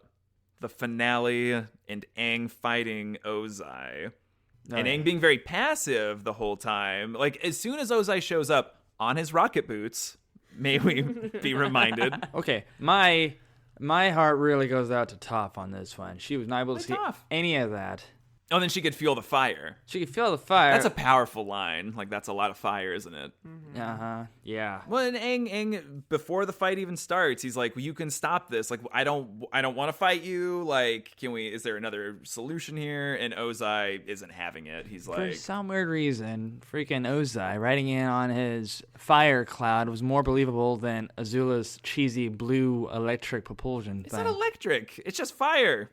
the finale and Aang fighting Ozai. And Aang being very passive the whole time. As soon as Ozai shows up on his rocket boots, may we be reminded. Okay, my heart really goes out to Toph on this one. She was not able to see Toph. any of that. Oh, then she could feel the fire. She could feel the fire. That's a powerful line. Like, that's a lot of fire, isn't it? Yeah. Well, and Aang, before the fight even starts, he's like, well, you can stop this. Like, I don't want to fight you. Like, is there another solution here? And Ozai isn't having it. He's For like, some weird reason, freaking Ozai riding in on his fire cloud was more believable than Azula's cheesy blue electric propulsion it's thing. not electric. It's just fire.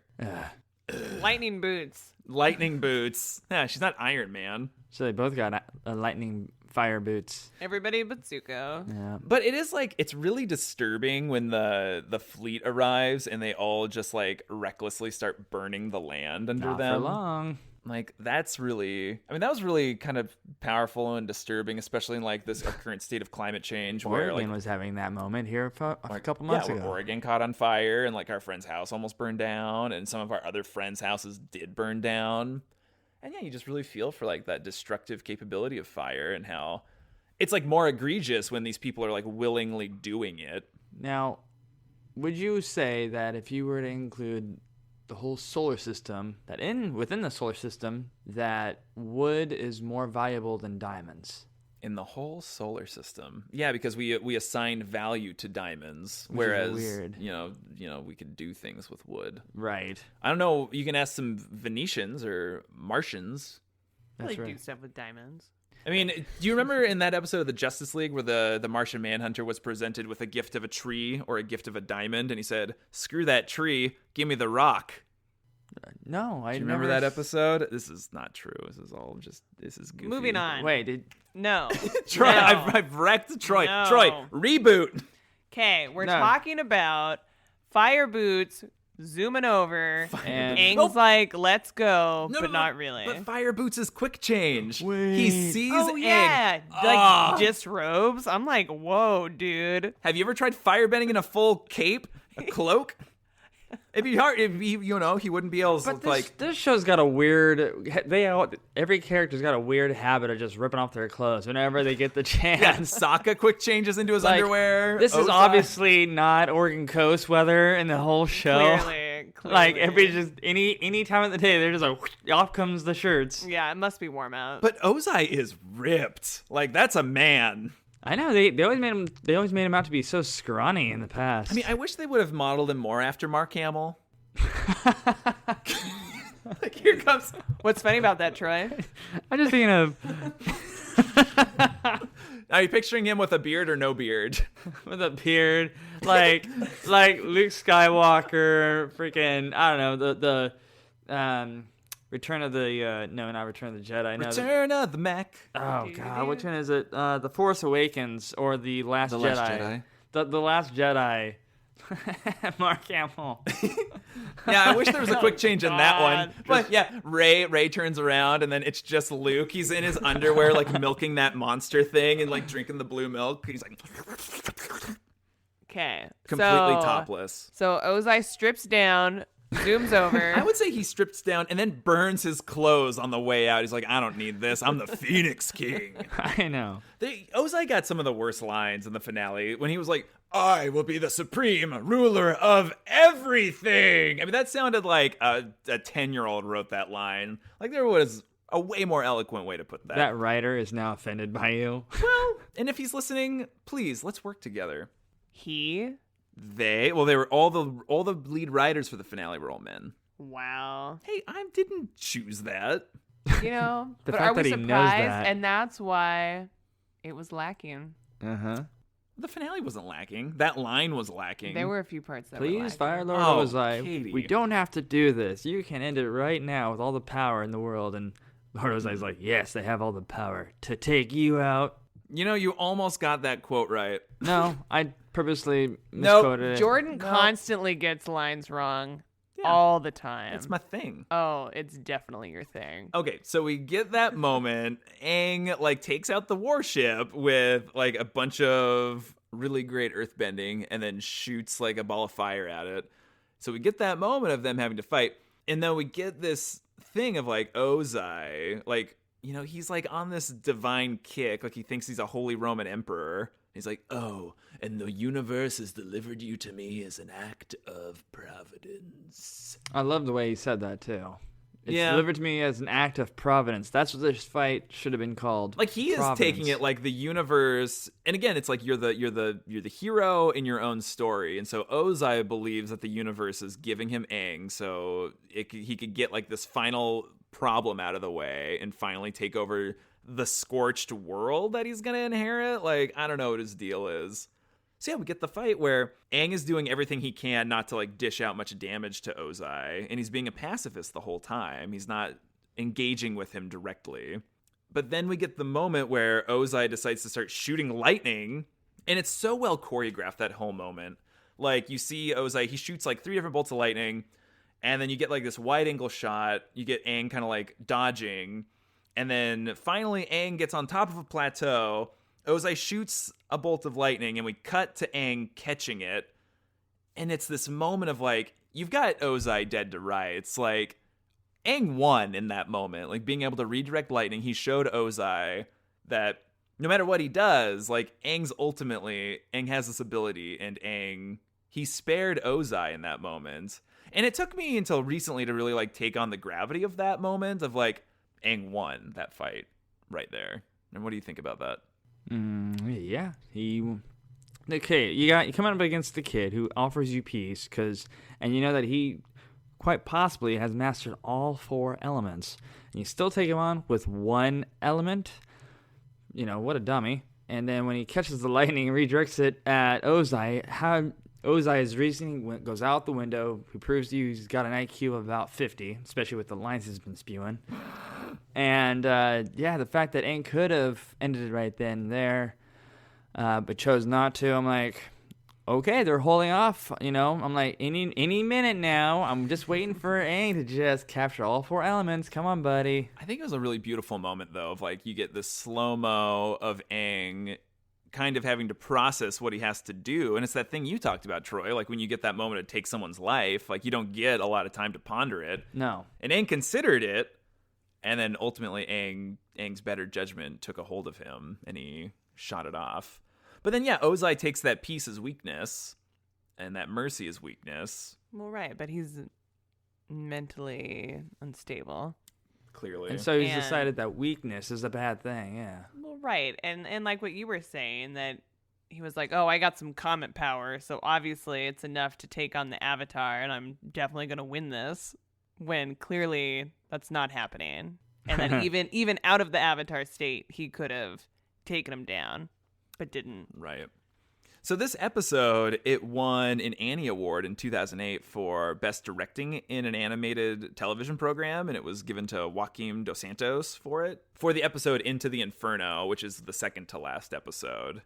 Lightning boots. Lightning boots. Yeah, she's not Iron Man. So they both got lightning fire boots. Everybody but Zuko. Yeah. But it is like, it's really disturbing when the fleet arrives and they all just like recklessly start burning the land under Not them. for long. Like, that's really, that was really kind of powerful and disturbing, especially in like this current state of climate change where Oregon like was having that moment here a couple months where ago. Oregon caught on fire and like our friend's house almost burned down and some of our other friends' houses did burn down. And yeah, you just really feel for like that destructive capability of fire and how it's like more egregious when these people are like willingly doing it. Now, would you say that if you were to include the whole solar system, that within the solar system, that wood is more valuable than diamonds? In the whole solar system, yeah, because we assign value to diamonds, Which is whereas weird. you know we could do things with wood. Right. I don't know. You can ask some Venetians or Martians. I That's like right. do stuff with diamonds. I mean, do you remember in that episode of the Justice League where the Martian Manhunter was presented with a gift of a tree or a gift of a diamond, and he said, "Screw that tree, give me the rock." No, I Do you remember that episode? This is not true. This is goofy. Moving on. Wait, No. Troy, No. I've wrecked Troy. No. Troy, reboot. Okay, we're No. talking about fire boots zooming over. And Aang's like, let's go, No, but no, not really. But Fire Boots is quick change. He Wait. sees Oh, Aang. yeah. Ah. Like, disrobes. I'm like, whoa, dude. Have you ever tried firebending in a full cape, a cloak? It'd be hard. He wouldn't be able to But like. this show's got a weird. Every character's got a weird habit of just ripping off their clothes whenever they get the Yeah, chance. Sokka quick changes into his Like, underwear. This is Ozai. obviously not Oregon Coast weather in the whole show. Clearly. Like any time of the day, they're just like off comes the shirts. Yeah, it must be warm out. But Ozai is ripped. Like, that's a man. I know they always made him out to be so scrawny in the past. I mean, I wish they would have modeled him more after Mark Hamill. Like, here comes. What's funny about that, Troy? I'm just thinking of Are you picturing him with a beard or no beard? with a beard, like Luke Skywalker, freaking I don't know the Return of the not Return of the Jedi. No, Return of the Mac. oh god, which one is it? The Force Awakens or the Last The Jedi? Last Jedi. The Last Jedi. Mark Hamill. Yeah, I wish there was a quick change in that one. God. But yeah, Ray turns around and then it's just Luke. He's in his underwear, like milking that monster thing and like drinking the blue milk. He's like Okay. completely topless. So Ozai strips down, zooms over. I would say he strips down and then burns his clothes on the way out. He's like, I don't need this. I'm the Phoenix King. I know. Ozai got some of the worst lines in the finale when he was like, I will be the supreme ruler of everything. I mean, that sounded like a 10-year-old wrote that line. Like, there was a way more eloquent way to put that. That writer is now offended by you. Well, and if he's listening, please, let's work together. He? They were all the lead writers for the finale were all men. Wow. Hey, I didn't choose that. You know, The but fact are we that he knows surprised? that. And that's why it was lacking. Uh-huh. The finale wasn't lacking. That line was lacking. There were a few parts that were Please, lacking. Fire Lord Oh, Ozai, Katie. we don't have to do this. You can end it right now with all the power in the world. And Lord Ozai's like, yes, they have all the power to take you out. You know, you almost got that quote right. No, I purposely misquoted it. Jordan constantly gets lines wrong Yeah. all the time. That's my thing. Oh, it's definitely your thing. Okay, so we get that moment. Aang like takes out the warship with like a bunch of really great earthbending and then shoots like a ball of fire at it. So we get that moment of them having to fight. And then we get this thing of like Ozai, like, you know, he's like on this divine kick, like he thinks he's a Holy Roman Emperor. He's like, oh, and the universe has delivered you to me as an act of providence. I love the way he said that, too. It's Yeah. delivered to me as an act of providence. That's what this fight should have been called. Like he is Providence. taking it like the universe, and again, it's like you're the hero in your own story, and so Ozai believes that the universe is giving him Aang, so he could get like this final problem out of the way and finally take over the scorched world that he's gonna inherit. Like I don't know what his deal is. So yeah, we get the fight where Aang is doing everything he can not to like dish out much damage to Ozai, and he's being a pacifist the whole time. He's not engaging with him directly. But then we get the moment where Ozai decides to start shooting lightning, and it's so well choreographed, that whole moment. Like you see Ozai, he shoots like 3 different bolts of lightning, and then you get like this wide angle shot. You get Aang kind of like dodging, and then finally Aang gets on top of a plateau. Ozai shoots a bolt of lightning, and we cut to Aang catching it. And it's this moment of like, you've got Ozai dead to rights. Like, Aang won in that moment. Like, being able to redirect lightning, he showed Ozai that no matter what he does, like, Aang has this ability, and Aang, he spared Ozai in that moment. And it took me until recently to really, like, take on the gravity of that moment of, like, Aang won that fight right there. And what do you think about that? Yeah, the kid. You come up against the kid who offers you peace, and you know that he quite possibly has mastered all 4 elements, and you still take him on with 1 element. You know, what a dummy. And then when he catches the lightning and redirects it at Ozai, how Ozai's reasoning goes out the window. He proves to you he's got an IQ of about 50, especially with the lines he's been spewing. And, the fact that Aang could have ended it right then and there, but chose not to, I'm like, okay, they're holding off, you know? I'm like, any minute now, I'm just waiting for Aang to just capture all 4 elements. Come on, buddy. I think it was a really beautiful moment, though, of, like, you get this slow-mo of Aang kind of having to process what he has to do. And it's that thing you talked about, Troy. Like, when you get that moment to take someone's life, like, you don't get a lot of time to ponder it. No. And Aang considered it. And then ultimately Aang's better judgment took a hold of him, and he shot it off. But then, yeah, Ozai takes that peace as weakness, and that mercy as weakness. Well, right, but he's mentally unstable. Clearly. And so he's decided that weakness is a bad thing, yeah. Well, right, and like what you were saying, that he was like, oh, I got some comet power, so obviously it's enough to take on the Avatar, and I'm definitely going to win this. When clearly that's not happening. And then even out of the Avatar state, he could have taken him down, but didn't. Right. So this episode, it won an Annie Award in 2008 for Best Directing in an Animated Television Program, and it was given to Joaquim Dos Santos for it. For the episode Into the Inferno, which is the second to last episode.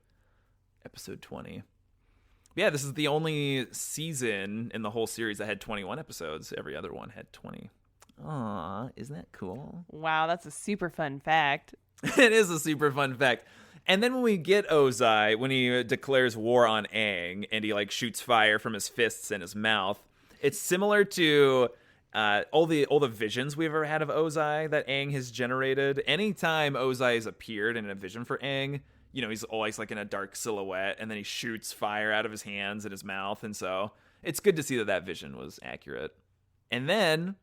Episode 20. Yeah, this is the only season in the whole series that had 21 episodes. Every other one had 20. Aw, isn't that cool? Wow, that's a super fun fact. It is a super fun fact. And then when we get Ozai, when he declares war on Aang, and he like shoots fire from his fists and his mouth, it's similar to all the visions we've ever had of Ozai that Aang has generated. Anytime Ozai has appeared in a vision for Aang, you know, he's always like in a dark silhouette, and then he shoots fire out of his hands and his mouth. And so it's good to see that vision was accurate. And then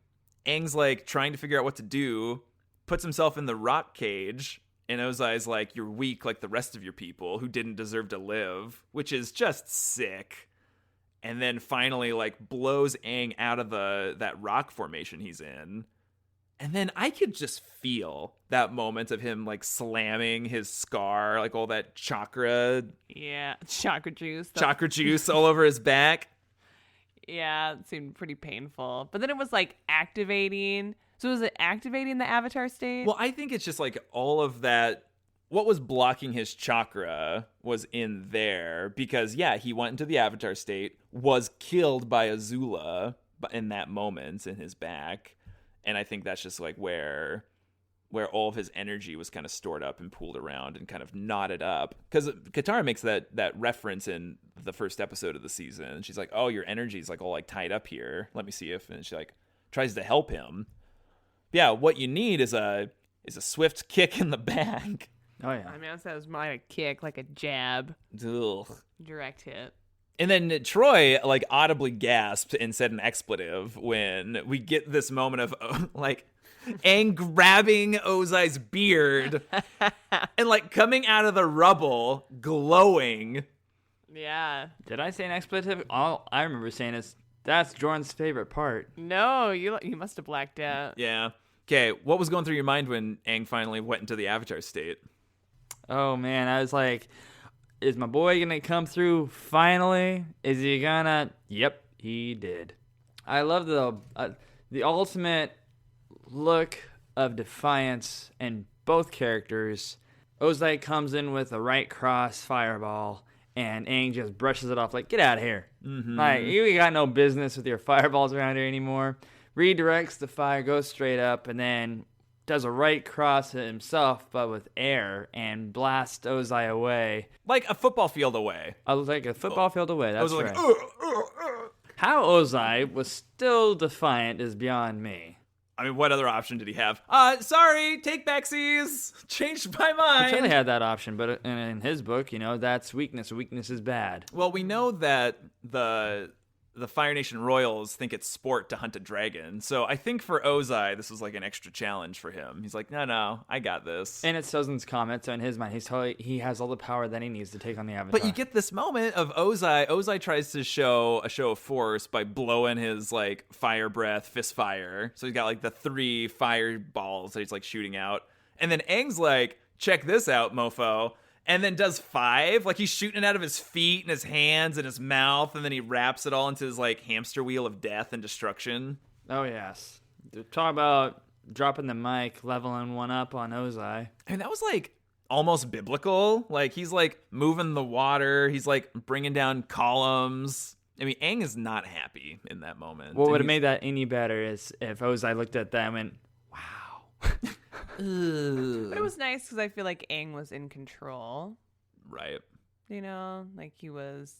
Aang's like trying to figure out what to do, puts himself in the rock cage, and Ozai's like, you're weak like the rest of your people who didn't deserve to live, which is just sick. And then finally like blows Aang out of that rock formation he's in. And then I could just feel that moment of him like slamming his scar, like all that chakra juice all over his back. Yeah, it seemed pretty painful. But then it was like activating. So was it activating the Avatar state? Well, I think it's just like all of that. What was blocking his chakra was in there because, yeah, he went into the Avatar state, was killed by Azula in that moment in his back. And I think that's just like where all of his energy was kind of stored up and pooled around and kind of knotted up. Because Katara makes that reference in the first episode of the season. She's like, oh, your energy's like all like tied up here. Let me see if, and she like tries to help him. Yeah, what you need is a swift kick in the back. Oh, yeah. I mean, that was my kick, like a jab. Ugh. Direct hit. And then Troy like audibly gasped and said an expletive when we get this moment of like Aang grabbing Ozai's beard and like coming out of the rubble glowing. Yeah. Did I say an expletive? All I remember saying is that's Jordan's favorite part. No, you must have blacked out. Yeah. Okay, what was going through your mind when Aang finally went into the Avatar state? Oh man, I was like, is my boy gonna come through finally? Is he gonna? Yep, he did. I love the ultimate look of defiance in both characters. Ozai comes in with a right cross fireball, and Aang just brushes it off like, get out of here. Mm-hmm. Like, you got no business with your fireballs around here anymore. Redirects the fire, goes straight up, and then does a right cross himself, but with air, and blasts Ozai away. Like a football field away. I was like a football field away, that's I was right. like, How Ozai was still defiant is beyond me. I mean, what other option did he have? Sorry, take backsies. Changed my He mind. totally had that option, but in his book, that's weakness. Weakness is bad. Well, we know that the Fire Nation Royals think it's sport to hunt a dragon. So I think for Ozai, this was like an extra challenge for him. He's like, no, I got this. And it's Sozin's Comet, so in his mind, he has all the power that he needs to take on the Avatar. But you get this moment of Ozai. Ozai tries to show a show of force by blowing his like fire breath, fist fire. So he's got like the 3 fireballs that he's like shooting out. And then Aang's like, check this out, mofo. And then does 5, like he's shooting it out of his feet and his hands and his mouth, and then he wraps it all into his like hamster wheel of death and destruction. Oh, yes. Talk about dropping the mic, leveling one up on Ozai. I mean, that was like almost biblical. Like he's like moving the water, he's like bringing down columns. I mean, Aang is not happy in that moment. What would have made that any better is if Ozai looked at that and went, wow. But it was nice because I feel like Aang was in control. Right. Like he was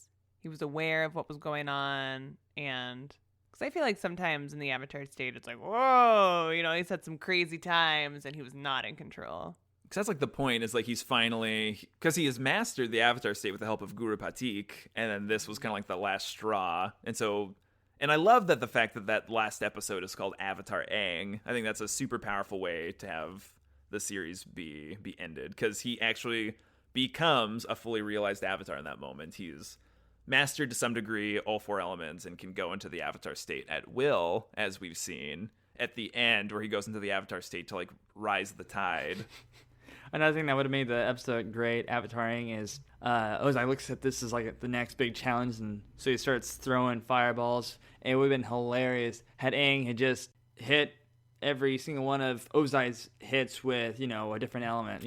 aware of what was going on, and because I feel like sometimes in the Avatar state, it's like, whoa, he's had some crazy times, and he was not in control. Because that's like the point is like he's finally, because he has mastered the Avatar state with the help of Guru Patik, and then this was kind of like the last straw, and I love that the fact that last episode is called Avatar Aang. I think that's a super powerful way to have the series be ended, because he actually becomes a fully realized Avatar in that moment. He's mastered to some degree all 4 elements and can go into the Avatar state at will, as we've seen at the end, where he goes into the Avatar state to like rise the tide. Another thing that would have made the episode great, Avataring, is Ozai looks at this as like the next big challenge, and so he starts throwing fireballs. And it would have been hilarious had Aang had just hit every single one of Ozai's hits with, a different element.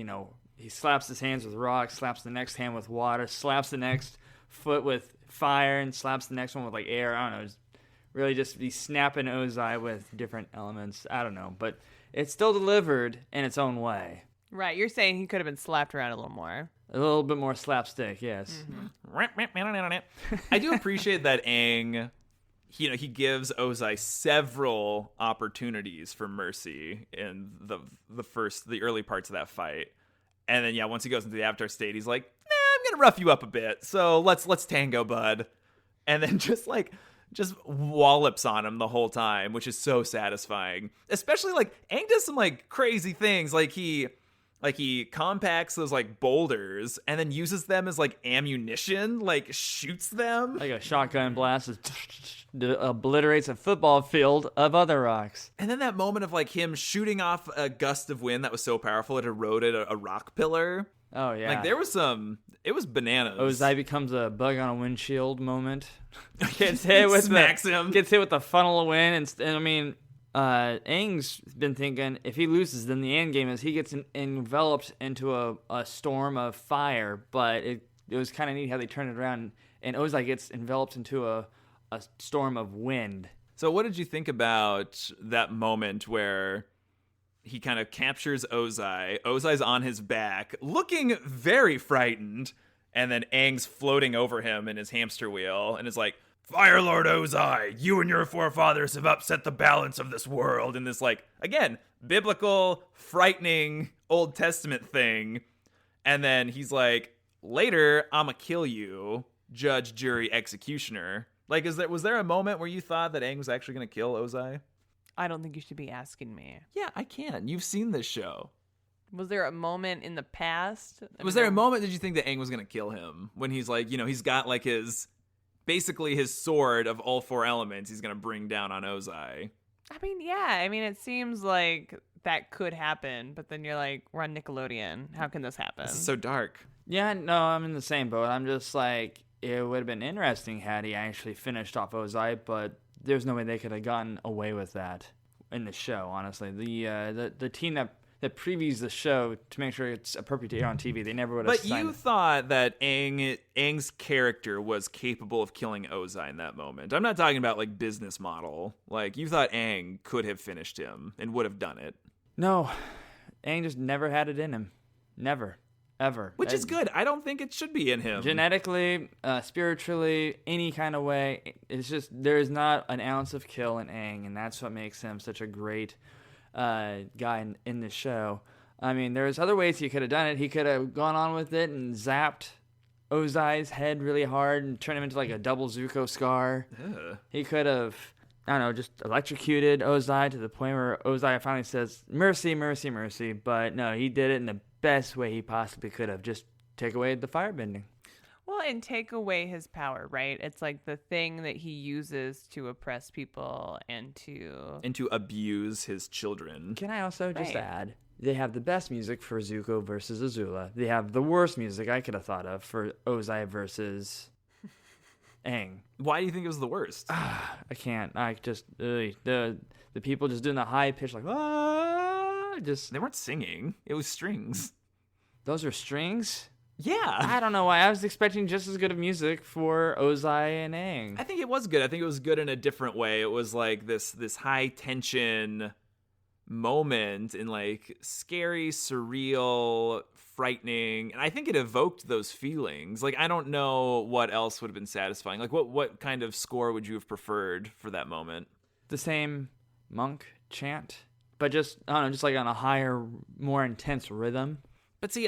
He slaps his hands with rocks, slaps the next hand with water, slaps the next foot with fire, and slaps the next one with like air. I don't know. It's really just be snapping Ozai with different elements. I don't know, but it's still delivered in its own way. Right, you're saying he could have been slapped around a little more. A little bit more slapstick, yes. Mm-hmm. I do appreciate that Aang, he gives Ozai several opportunities for mercy in the early parts of that fight. And then, once he goes into the Avatar state, he's like, I'm going to rough you up a bit. So let's tango, bud. And then just wallops on him the whole time, which is so satisfying. Especially, Aang does some, crazy things. He compacts those, boulders and then uses them as, ammunition, shoots them. Like a shotgun blast obliterates a football field of other rocks. And then that moment of, him shooting off a gust of wind that was so powerful it eroded a rock pillar. Oh, yeah. It was bananas. Ozai becomes a bug on a windshield moment. Gets hit with him. Gets hit with the funnel of wind. And I mean, Aang's been thinking if he loses, then the end game is he gets enveloped into a storm of fire. But it was kind of neat how they turned it around, and Ozai gets enveloped into a storm of wind. So what did you think about that moment where he kind of captures Ozai? Ozai's on his back, looking very frightened, and then Aang's floating over him in his hamster wheel and is like, Fire Lord Ozai, you and your forefathers have upset the balance of this world. And this, again, biblical, frightening Old Testament thing. And then he's like, later, I'ma kill you. judge, jury, executioner. Like, was there a moment where you thought that Aang was actually going to kill Ozai? I don't think you should be asking me. Yeah, I can. You've seen this show. Was there a moment in the past? Was there a moment did you think that Aang was going to kill him when he's like, he's got like basically his sword of all four elements he's going to bring down on Ozai? I mean, yeah. I mean, it seems like that could happen, but then you're like, we're on Nickelodeon. How can this happen? This is so dark. Yeah, no, I'm in the same boat. I'm just like, it would have been interesting had he actually finished off Ozai, but there's no way they could have gotten away with that in the show, honestly. The team that previews the show to make sure it's appropriate to air on TV, they never would have But you thought that Aang's character was capable of killing Ozai in that moment. I'm not talking about like business model. Like, you thought Aang could have finished him and would have done it. No, Aang just never had it in him. Never. Ever. Which is good. I don't think it should be in him. Genetically, spiritually, any kind of way, it's just there is not an ounce of kill in Aang, and that's what makes him such a great guy in this show. I mean, there's other ways he could have done it. He could have gone on with it and zapped Ozai's head really hard and turned him into like a double Zuko scar. Ugh. He could have, I don't know, just electrocuted Ozai to the point where Ozai finally says, mercy, mercy, mercy. But no, he did it in the best way he possibly could have. Just take away the firebending. Well, and take away his power, right? It's like the thing that he uses to oppress people and to abuse his children. Can I also just Right. add, they have the best music for Zuko versus Azula. They have the worst music I could have thought of for Ozai versus Aang. Why do you think it was the worst? I can't. I just the people just doing the high pitch like just They weren't singing. It was strings. those are strings. Yeah. I don't know why. I was expecting just as good of music for Ozai and Aang. I think it was good. I think it was good in a different way. It was like this high tension moment and like scary, surreal, frightening. And I think it evoked those feelings. Like, I don't know what else would have been satisfying. Like, what kind of score would you have preferred for that moment? The same monk chant, but just I don't know, just like on a higher, more intense rhythm. But see,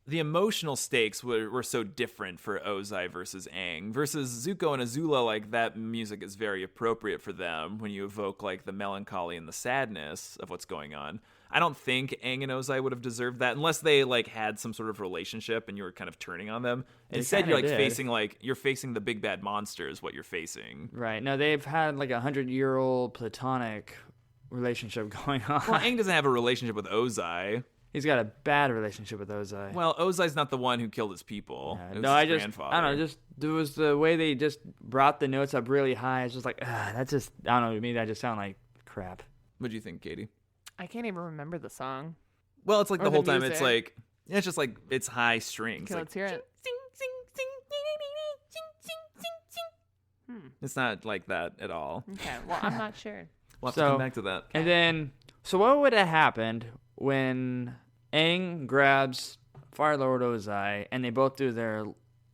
the emotional stakes were so different for Ozai versus Aang. Versus Zuko and Azula, like, that music is very appropriate for them when you evoke, like, the melancholy and the sadness of what's going on. I don't think Aang and Ozai would have deserved that unless they, like, had some sort of relationship and you were kind of turning on them. They Instead, kinda you're facing the big bad monster is what you're facing. Right. No, they've had like 100-year-old platonic relationship going on. Well, Aang doesn't have a relationship with Ozai. He's got a bad relationship with Ozai. Well, Ozai's not the one who killed his people. Yeah, It was no, his grandfather. I don't know. Just there was the way they just brought the notes up really high. It's just like that's just I don't know. To me, that just sounded like crap. What do you think, Katie? I can't even remember the song. Well, it's like Or the the whole time it's music. like it's just like it's high strings. Okay, Like, let's hear it. it's not like that at all. Okay, well, I'm not sure. We'll have to So- come back to that. And then, so what would have happened when Aang grabs Fire Lord Ozai and they both do their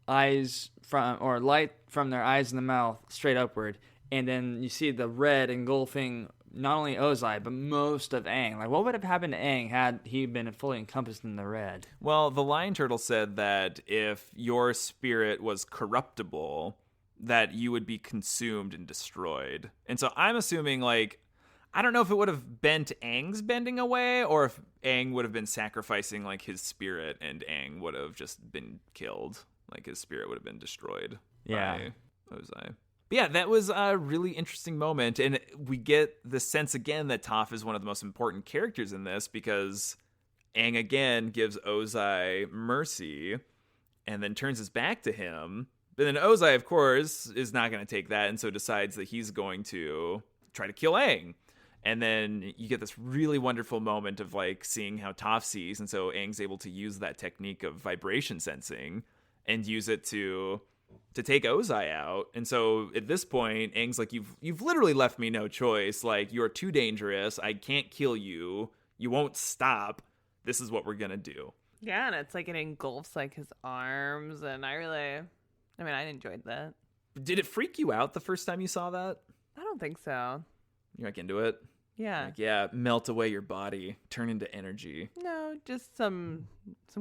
eyes light from their eyes and the mouth straight upward, and then you see the red engulfing not only Ozai but most of Aang? Like, what would have happened to Aang had he been fully encompassed in the red? Well, the lion turtle said that if your spirit was corruptible, that you would be consumed and destroyed. And so I'm assuming, like, I don't know if it would have bent Aang's bending away or if Aang would have been sacrificing, like, his spirit and Aang would have just been killed. Like, his spirit would have been destroyed by Ozai. But yeah, that was a really interesting moment. And we get the sense again that Toph is one of the most important characters in this because Aang again gives Ozai mercy and then turns his back to him. But then Ozai, of course, is not going to take that and so decides that he's going to try to kill Aang. And then you get this really wonderful moment of like seeing how Toph sees. And so Aang's able to use that technique of vibration sensing and use it to take Ozai out. And so at this point, Aang's like, you've literally left me no choice. Like, you're too dangerous. I can't kill you. You won't stop. This is what we're going to do. Yeah, and it's like it engulfs like his arms, and I enjoyed that. Did it freak you out the first time you saw that? I don't think so. You're like into it? Yeah. Like, yeah, melt away your body, turn into energy. No, just some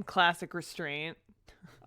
classic restraint.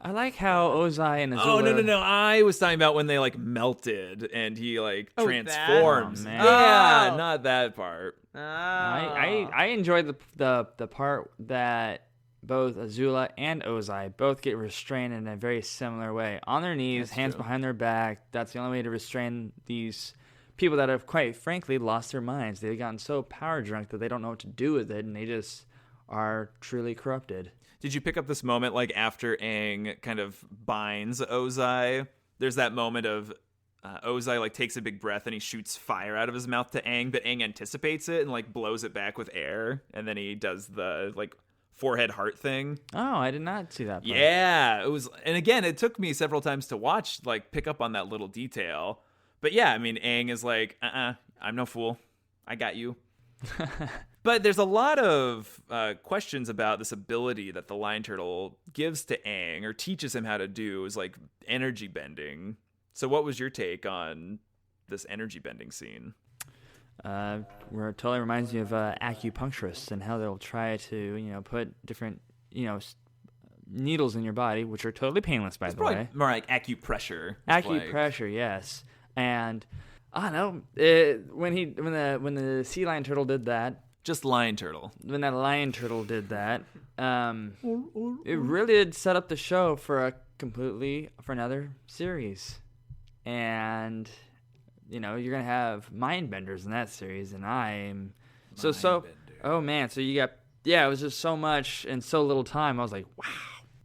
I like how Ozai and Azula... Oh, no. I was talking about when they, like, melted and he, like, Oh, transforms. that? Oh, man. Yeah, Oh. not that part. Oh. I enjoyed the part that both Azula and Ozai both get restrained in a very similar way. On their knees, That's hands true. behind their back. That's the only way to restrain these people that have, quite frankly, lost their minds. They've gotten so power drunk that they don't know what to do with it, and they just are truly corrupted. Did you pick up this moment, like, after Aang kind of binds Ozai? There's that moment of Ozai, like, takes a big breath and he shoots fire out of his mouth to Aang, but Aang anticipates it and, like, blows it back with air, and then he does the, like, forehead heart thing. Oh, I did not see that part. Yeah, it was, and again, it took me several times to watch, like, pick up on that little detail. But yeah, I mean, Aang is like, I'm no fool. I got you. But there's a lot of questions about this ability that the lion turtle gives to Aang, or teaches him how to do, is like energy bending. So what was your take on this energy bending scene? Where it totally reminds me of acupuncturists and how they'll try to, put different, needles in your body, which are totally painless, by It's the probably way. more like acupressure. Acupressure, yes. And I don't know, when the sea lion turtle did that, Just lion turtle. when that lion turtle did that, it really did set up the show for another series. And you're gonna have mind benders in that series, and oh man, so you got, it was just so much in so little time. I was like, wow.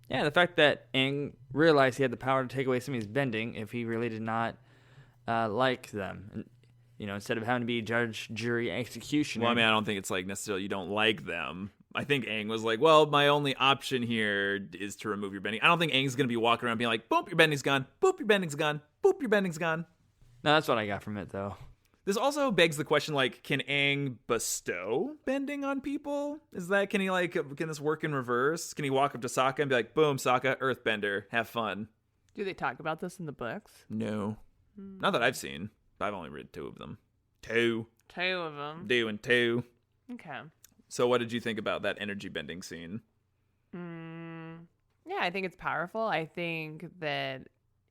Yeah, the fact that Aang realized he had the power to take away somebody's bending if he really did not like them, and, instead of having to be judge, jury, executioner. Well, I mean, I don't think it's like necessarily you don't like them. I think Aang was like, well, my only option here is to remove your bending. I don't think Aang's going to be walking around being like, boop, your bending's gone. Boop, your bending's gone. Boop, your bending's gone. No, that's what I got from it, though. This also begs the question, like, can Aang bestow bending on people? Can this work in reverse? Can he walk up to Sokka and be like, boom, Sokka, earthbender, have fun? Do they talk about this in the books? No. Not that I've seen. I've only read 2 of them. 2. 2 of them. Doing 2. Okay. So what did you think about that energy bending scene? Yeah, I think it's powerful. I think that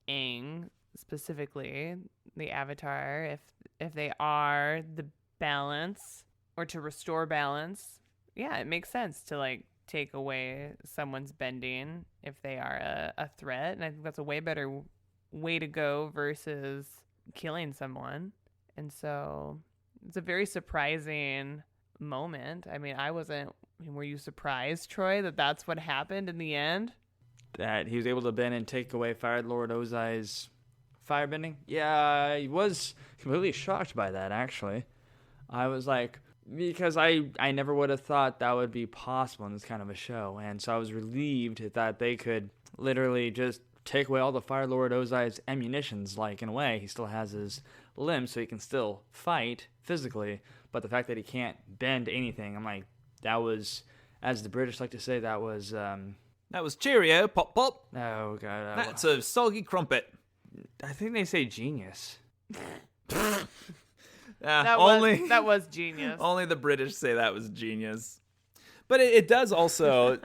Aang, specifically the Avatar, if they are the balance or to restore balance, yeah, it makes sense to like take away someone's bending if they are a threat, and I think that's a way better way to go versus killing someone. And so it's a very surprising moment. I mean, were you surprised, Troy, that that's what happened in the end? That he was able to bend and take away Fire Lord Ozai's firebending? Yeah, I was completely shocked by that, actually. I was like, because I never would have thought that would be possible in this kind of a show. And so I was relieved that they could literally just take away all the Fire Lord Ozai's ammunitions. Like, in a way, he still has his limbs, so he can still fight physically. But the fact that he can't bend anything, I'm like, that was, as the British like to say, that was... That was Cheerio, pop pop. Oh, God. That's a soggy crumpet. I think they say genius. That was genius. Only the British say that was genius. But it does also...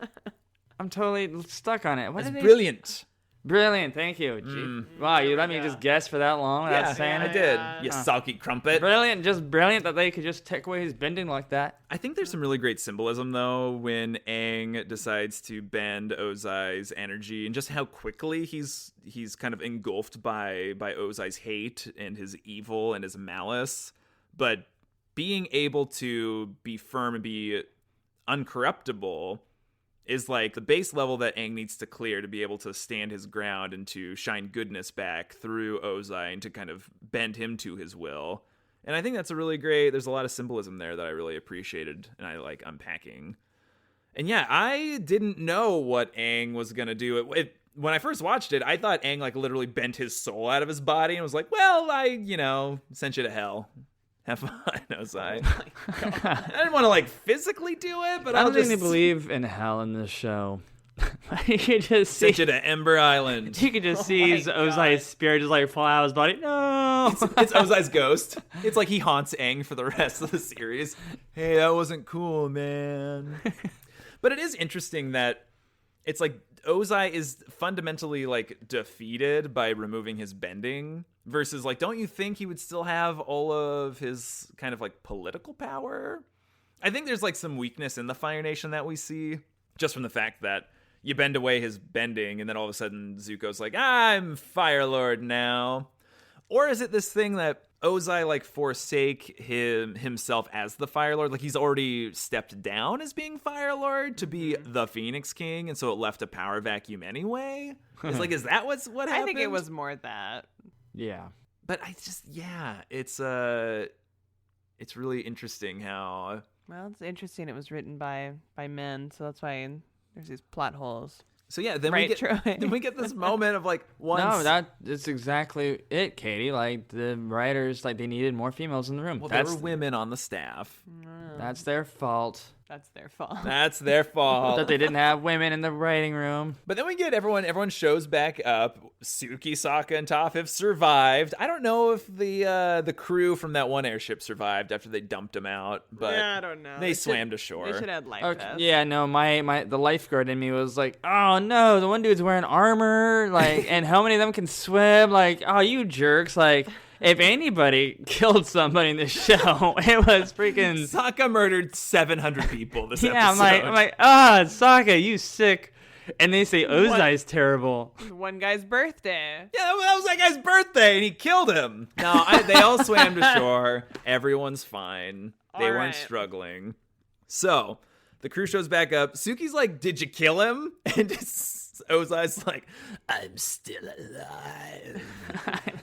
I'm totally stuck on it. What It's did they... brilliant. Brilliant, thank you. Wow, you let me just guess for that long without saying I it? did. Yeah. You soggy crumpet. Brilliant, just brilliant that they could just take away his bending like that. I think there's some really great symbolism, though, when Aang decides to bend Ozai's energy and just how quickly he's kind of engulfed by Ozai's hate and his evil and his malice. But being able to be firm and be uncorruptible is like the base level that Aang needs to clear to be able to stand his ground and to shine goodness back through Ozai and to kind of bend him to his will. And I think that's there's a lot of symbolism there that I really appreciated and I like unpacking. And yeah, I didn't know what Aang was going to do. When I first watched it, I thought Aang like literally bent his soul out of his body and was like, well, I sent you to hell. Have fun, Ozai. I didn't want to like physically do it, but I I'll don't just think they believe in hell in this show. You could just see, send you to Ember Island. you could just see Ozai's spirit just like fall out of his body. No! It's Ozai's ghost. It's like he haunts Aang for the rest of the series. Hey, that wasn't cool, man. But it is interesting that it's like Ozai is fundamentally like defeated by removing his bending versus like, don't you think he would still have all of his kind of like political power? I think there's like some weakness in the Fire Nation that we see just from the fact that you bend away his bending and then all of a sudden Zuko's like, I'm Fire Lord now. Or is it this thing that Ozai like forsake himself as the Fire Lord? Like he's already stepped down as being Fire Lord to be the Phoenix King, and so it left a power vacuum anyway? It's like, is that what happened? I think it was more that. Yeah. But it's really interesting how. Well, it's interesting. It was written by men, so that's why there's these plot holes. So yeah, then Right, we get Troy? then we get this moment of like No, that's exactly it, Katie. Like the writers, like they needed more females in the room. Well, there were women on the staff. That's their fault. That's their fault. That's their fault. That they didn't have women in the writing room. But then we get everyone shows back up. Suki, Sokka, and Toph have survived. I don't know if the crew from that one airship survived after they dumped them out, but yeah, I don't know. they swam to shore. They should have life Okay, vests. yeah, no, the lifeguard in me was like, oh no, the one dude's wearing armor, like, and how many of them can swim? Like, oh, you jerks! Like, if anybody killed somebody in this show, it was freaking Sokka murdered 700 people this episode. Yeah, I'm like, Sokka, you sick. And they say Ozai's terrible. One guy's birthday. Yeah, that was that guy's birthday, and he killed him. No, they all swam to shore. Everyone's fine. They weren't right. struggling. So the crew shows back up. Suki's like, "Did you kill him?" And Ozai's like, "I'm still alive."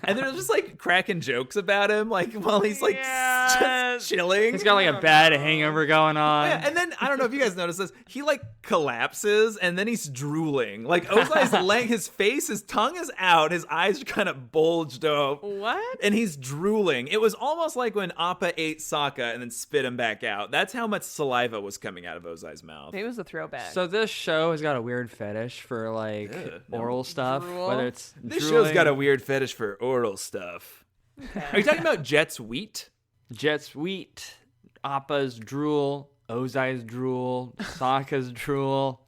And they're just like cracking jokes about him, like while he's like just chilling. He's got like a bad hangover going on. Yeah, and then I don't know if you guys noticed this. He like collapses and then he's drooling. Like Ozai's laying his face, his tongue is out, his eyes are kind of bulged up. What? And he's drooling. It was almost like when Appa ate Sokka and then spit him back out. That's how much saliva was coming out of Ozai's mouth. Maybe it was a throwback. So this show has got a weird fetish for like oral stuff, Drool? whether it's This drooling. show's got a weird fetish for oral stuff. Are you talking about Jet's wheat? Jet's wheat, Appa's drool, Ozai's drool, Sokka's drool.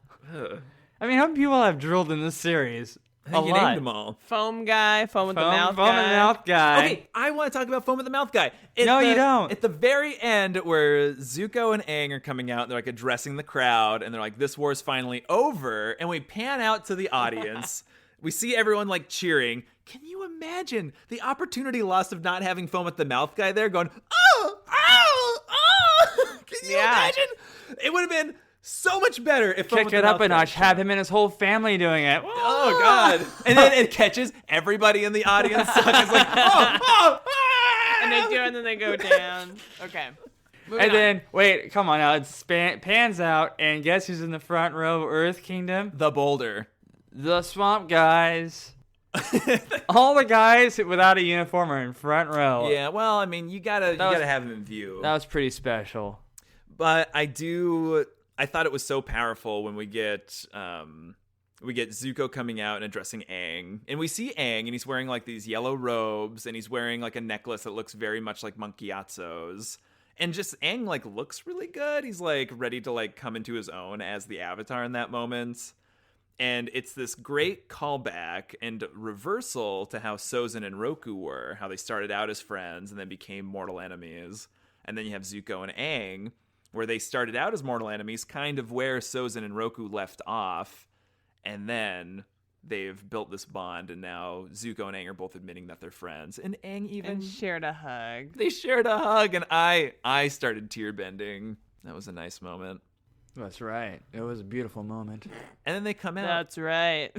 I mean, how many people have drooled in this series? I think you named them all. Foam guy, foam with the mouth Foam guy. and mouth guy. Okay, I want to talk about Foam with the Mouth guy. No, you don't. At the very end, where Zuko and Aang are coming out, they're like addressing the crowd, and they're like, "This war's finally over." And we pan out to the audience. We see everyone like cheering. Can you imagine the opportunity lost of not having Foam with the Mouth guy there, going, "Oh, oh, oh"? Can you imagine? It would have been so much better if Foam Kick with it the up Mouth a guy notch. showed Have him and his whole family doing it. Oh God! And then it catches everybody in the audience. Sokka's like, oh, oh, ah! And they do, and then they go down. Okay. Moving And on. then, wait, come on now. It pans out, and guess who's in the front row of Earth Kingdom? The boulder. The Swamp Guys. All the guys without a uniform are in front row. Yeah, well, I mean, you gotta have him in view. That was pretty special. But I thought it was so powerful when we get Zuko coming out and addressing Aang. And we see Aang, and he's wearing like these yellow robes, and he's wearing like a necklace that looks very much like Monkey Atso's. And just Aang like looks really good. He's like ready to like come into his own as the Avatar in that moment. And it's this great callback and reversal to how Sozin and Roku were, how they started out as friends and then became mortal enemies. And then you have Zuko and Aang, where they started out as mortal enemies, kind of where Sozin and Roku left off. And then they've built this bond, and now Zuko and Aang are both admitting that they're friends. And Aang even... And shared a hug. They shared a hug, and I started tear bending. That was a nice moment. That's right. It was a beautiful moment. And then they come out. That's right.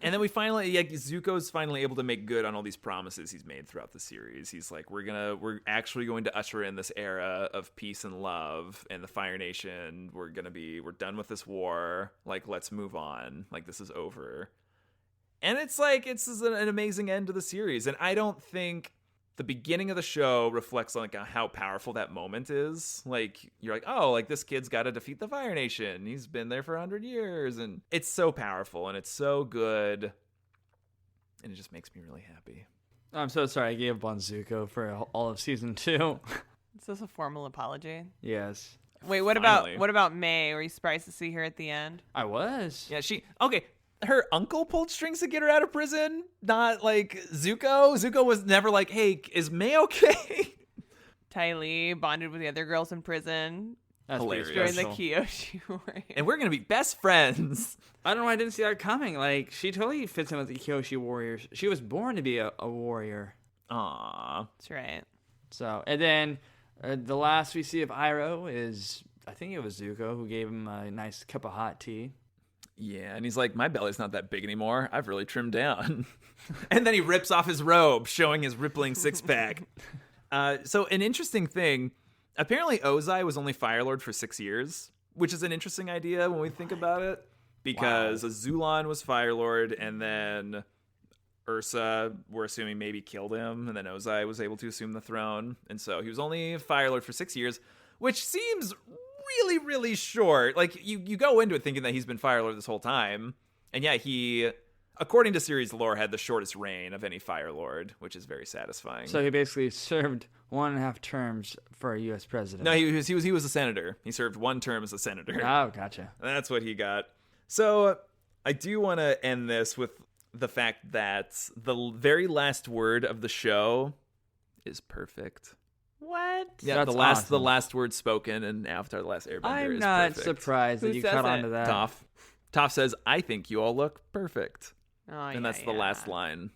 And then we finally, Zuko's finally able to make good on all these promises he's made throughout the series. He's like, we're actually going to usher in this era of peace and love and the Fire Nation. We're done with this war. Like, let's move on. Like, this is over. And it's like, it's an amazing end to the series. And I don't think the beginning of the show reflects like how powerful that moment is. Like, you're like, oh, like this kid's got to defeat the Fire Nation. He's been there for 100 years. And it's so powerful and it's so good. And it just makes me really happy. I'm so sorry I gave up on Zuko for all of season 2. Is this a formal apology? Yes. Wait, Finally. what about May? Were you surprised to see her at the end? I was. Yeah, okay. her uncle pulled strings to get her out of prison, not like Zuko. Zuko was never like, hey, is May okay? Ty Lee bonded with the other girls in prison That's Hilarious. pretty during the special. Kyoshi War. And we're going to be best friends. I don't know why I didn't see that coming. Like, she totally fits in with the Kyoshi warriors. She was born to be a warrior. Aw. That's right. So, and then the last we see of Iroh is, I think it was Zuko who gave him a nice cup of hot tea. Yeah, and he's like, my belly's not that big anymore. I've really trimmed down. And then he rips off his robe, showing his rippling six-pack. So an interesting thing, apparently Ozai was only Fire Lord for 6 years, which is an interesting idea when we think about it. Because Azulon was Fire Lord, and then Ursa, we're assuming, maybe killed him, and then Ozai was able to assume the throne. And so he was only Fire Lord for 6 years, which seems really, really short. Like, you go into it thinking that he's been Fire Lord this whole time. And yeah, he, according to series lore, had the shortest reign of any Fire Lord, which is very satisfying. So he basically served 1.5 terms for a U.S. president. No, he was a senator. He served 1 term as a senator. Oh, gotcha. That's what he got. So I do want to end this with the fact that the very last word of the show is perfect. What? Yeah, That's the awesome. last word spoken in Avatar: The Last Airbender I'm is not perfect. surprised Who that you says caught it? on to that. Toph says, "I think you all look perfect," Oh, and that's the last line,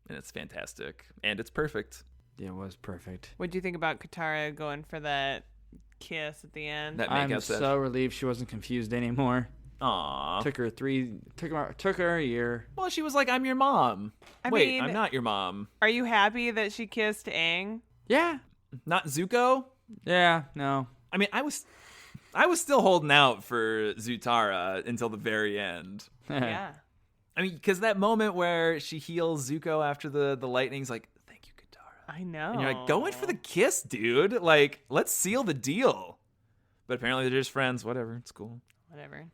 and it's fantastic, and it's perfect. It was perfect. What do you think about Katara going for that kiss at the end? That I'm makeout set. so relieved she wasn't confused anymore. Aww. Took her a year. Well, she was like, "I'm your mom." I Wait, mean- I'm not your mom. Are you happy that she kissed Aang? Yeah. Not Zuko. Yeah. No. I mean, I was still holding out for Zutara until the very end. Yeah. I mean, because that moment where she heals Zuko after the lightning's like, "Thank you, Katara." I know. And you're like, go in for the kiss, dude. Like, let's seal the deal. But apparently they're just friends. Whatever. It's cool. Whatever.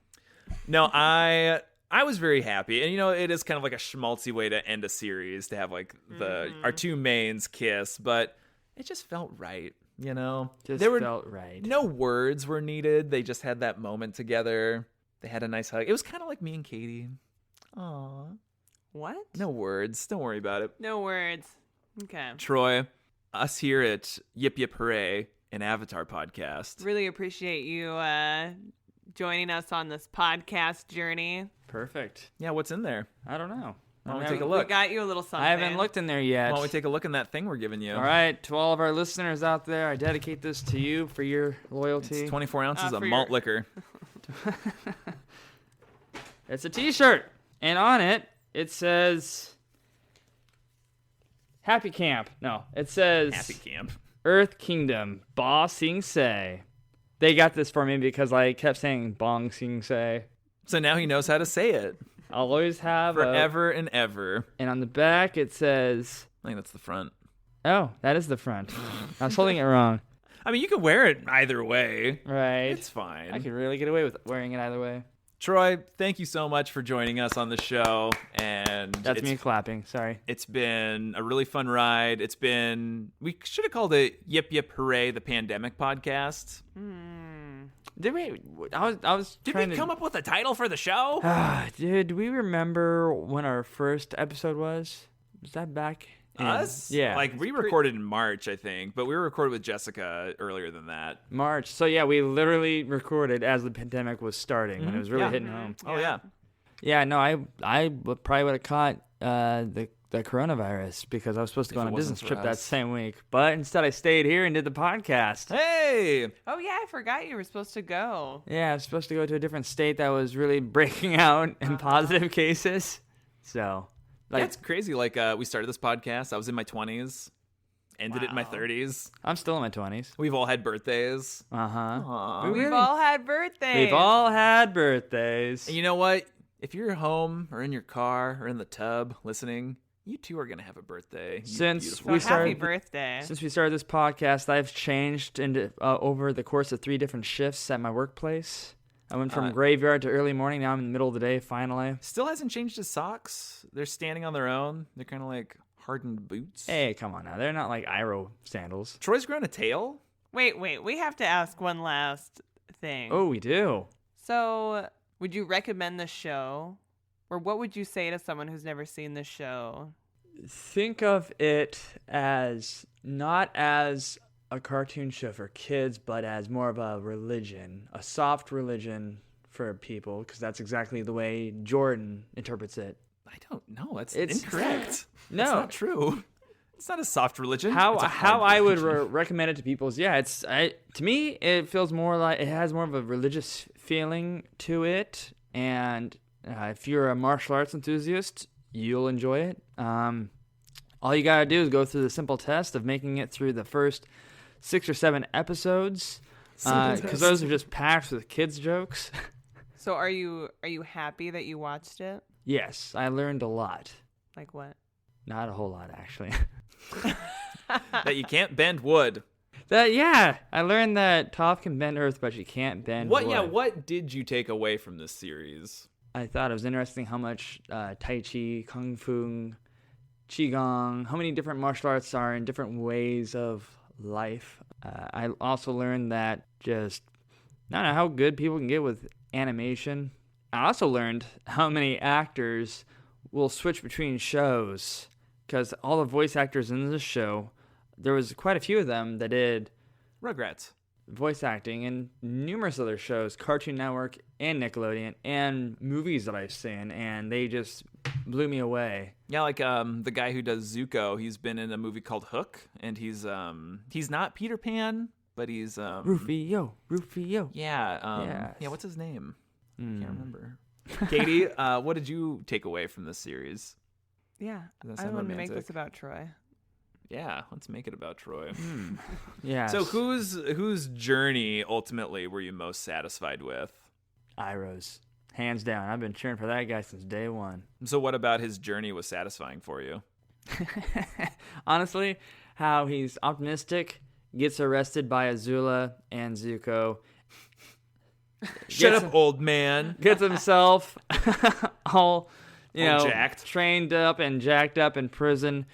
No, I was very happy. And, it is kind of like a schmaltzy way to end a series to have, like, our two mains kiss. But it just felt right, Just There were felt right. no words were needed. They just had that moment together. They had a nice hug. It was kind of like me and Katie. Aw. What? No words. Don't worry about it. No words. Okay. Troy, us here at Yip Yip Hooray, an Avatar podcast. Really appreciate you joining us on this podcast journey. Perfect. Yeah, what's in there? I don't know. Why don't we I take a haven't- look? We got you a little something. I haven't looked in there yet. Why don't we take a look in that thing we're giving you? All right, to all of our listeners out there, I dedicate this to you for your loyalty. It's 24 ounces of for malt your- liquor. It's a T-shirt, and on it says Happy Camp. No, it says Happy Camp. Earth Kingdom, Ba Sing Se. They got this for me because I kept saying Bong Sing Se. So now he knows how to say it. I'll always have Forever and ever. and on the back it says, I think that's the front. oh, that is the front. I was holding it wrong. I mean, you can wear it either way. Right. It's fine. I could really get away with wearing it either way. Troy, thank you so much for joining us on the show. And That's me clapping. Sorry. It's been a really fun ride. We should have called it Yip Yip Hooray, the Pandemic Podcast. Did we? I was Did trying we to come up with a title for the show? Did we remember when our first episode was? Was that back? in- Us? Yeah. Like, we recorded in March, I think, but we were recorded with Jessica earlier than that. March. So yeah, we literally recorded as the pandemic was starting when it was really Yeah. hitting home. Oh, yeah. Yeah, no, probably would have caught the coronavirus because I was supposed to go If on it a wasn't business for trip that us. same week, but instead I stayed here and did the podcast. Hey! Oh yeah, I forgot you were supposed to go. Yeah, I was supposed to go to a different state that was really breaking out in positive cases. So, like, That's crazy. Like, we started this podcast. I was in my 20s, ended it in my Wow. 30s. I'm still in my 20s. We've all had birthdays. Uh-huh. Aw. We've all had birthdays. We've all had birthdays. And you know what? If you're home or in your car or in the tub listening, you too are going to have a birthday. You Since beautiful So we happy started- birthday. Since we started this podcast, I've changed into over the course of 3 different shifts at my workplace. I went from graveyard to early morning. Now I'm in the middle of the day, finally. Still hasn't changed his socks. They're standing on their own. They're kind of like hardened boots. Hey, come on now. They're not like Iroh sandals. Troy's grown a tail. Wait, we have to ask one last thing. Oh, we do. So, would you recommend the show Or what would you say to someone who's never seen this show? Think of it as not as a cartoon show for kids, but as more of a religion, a soft religion for people, because that's exactly the way Jordan interprets it. I don't know. That's It's- incorrect. No. That's not true. It's not a soft religion. How It's a hard I would religion. recommend it to people is, to me it feels more like it has more of a religious feeling to it, and if you're a martial arts enthusiast, you'll enjoy it. All you gotta do is go through the simple test of making it through the first 6 or 7 episodes, because those are just packed with kids jokes. So are you happy that you watched it? Yes, I learned a lot. Like what? Not a whole lot, actually. That you can't bend wood. I learned that Toph can bend earth, but she can't bend What? wood. Yeah. What did you take away from this series? I thought it was interesting how much Tai Chi, Kung Fu, Qigong, how many different martial arts are in different ways of life. I also learned that I don't know how good people can get with animation. I also learned how many actors will switch between shows, because all the voice actors in this show, there was quite a few of them that did Rugrats. voice acting in numerous other shows, Cartoon Network and Nickelodeon, and movies that I've seen, and they just blew me away. Yeah, like the guy who does Zuko, he's been in a movie called Hook, and he's not Peter Pan, but he's Rufio. Yeah. Yes. What's his name? Can't remember. Katie, what did you take away from this series? Yeah. Does that I sound want to make romantic? this about Troy. Yeah, let's make it about Troy. Yeah. So whose journey ultimately were you most satisfied with? Iroh's. Hands down. I've been cheering for that guy since day one. So what about his journey was satisfying for you? Honestly, how he's optimistic, gets arrested by Azula and Zuko. Shut up, old man. Gets himself all, All jacked. trained up and jacked up in prison,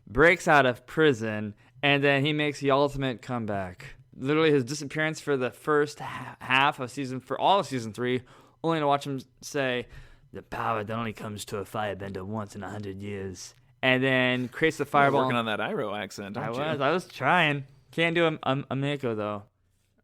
breaks out of prison, and then he makes the ultimate comeback. Literally his disappearance for the first half of all of season 3, only to watch him say, "The power that only comes to a firebender once in 100 years," and then creates the You're fireball. working on that Iroh accent, aren't you? I was trying. Can't do a Mako though.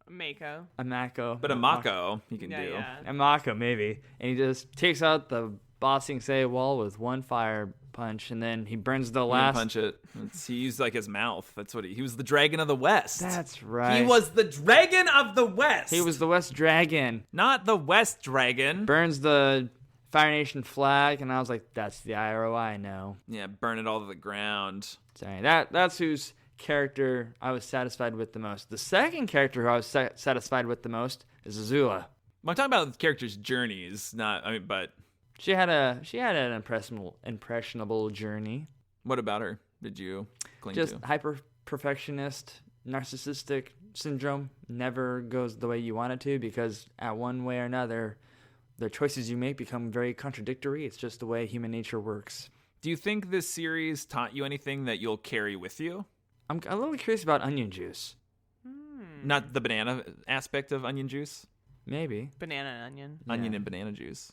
Mako. A Mako. But a Mako he can do. Yeah. A Mako maybe, and he just takes out the Bossing Say wall with one fire punch, and then he burns the He didn't last. punch it. He used like his mouth. That's what he was the dragon of the West. That's right. He was the dragon of the West. He was the West Dragon. not the West dragon. Burns the Fire Nation flag, and I was like, "That's the IRO I know." Yeah, burn it all to the ground. Sorry, that's whose character I was satisfied with the most. The second character who I was satisfied with the most is Azula. I'm talking about the characters' journeys, but She had an impressionable journey. what about her did you cling Just to? hyper perfectionist, narcissistic syndrome. Never goes the way you want it to, because at one way or another, the choices you make become very contradictory. It's just the way human nature works. Do you think this series taught you anything that you'll carry with you? I'm a little curious about onion juice. Not the banana aspect of onion juice? Maybe. Banana and onion. Onion Yeah. and banana juice.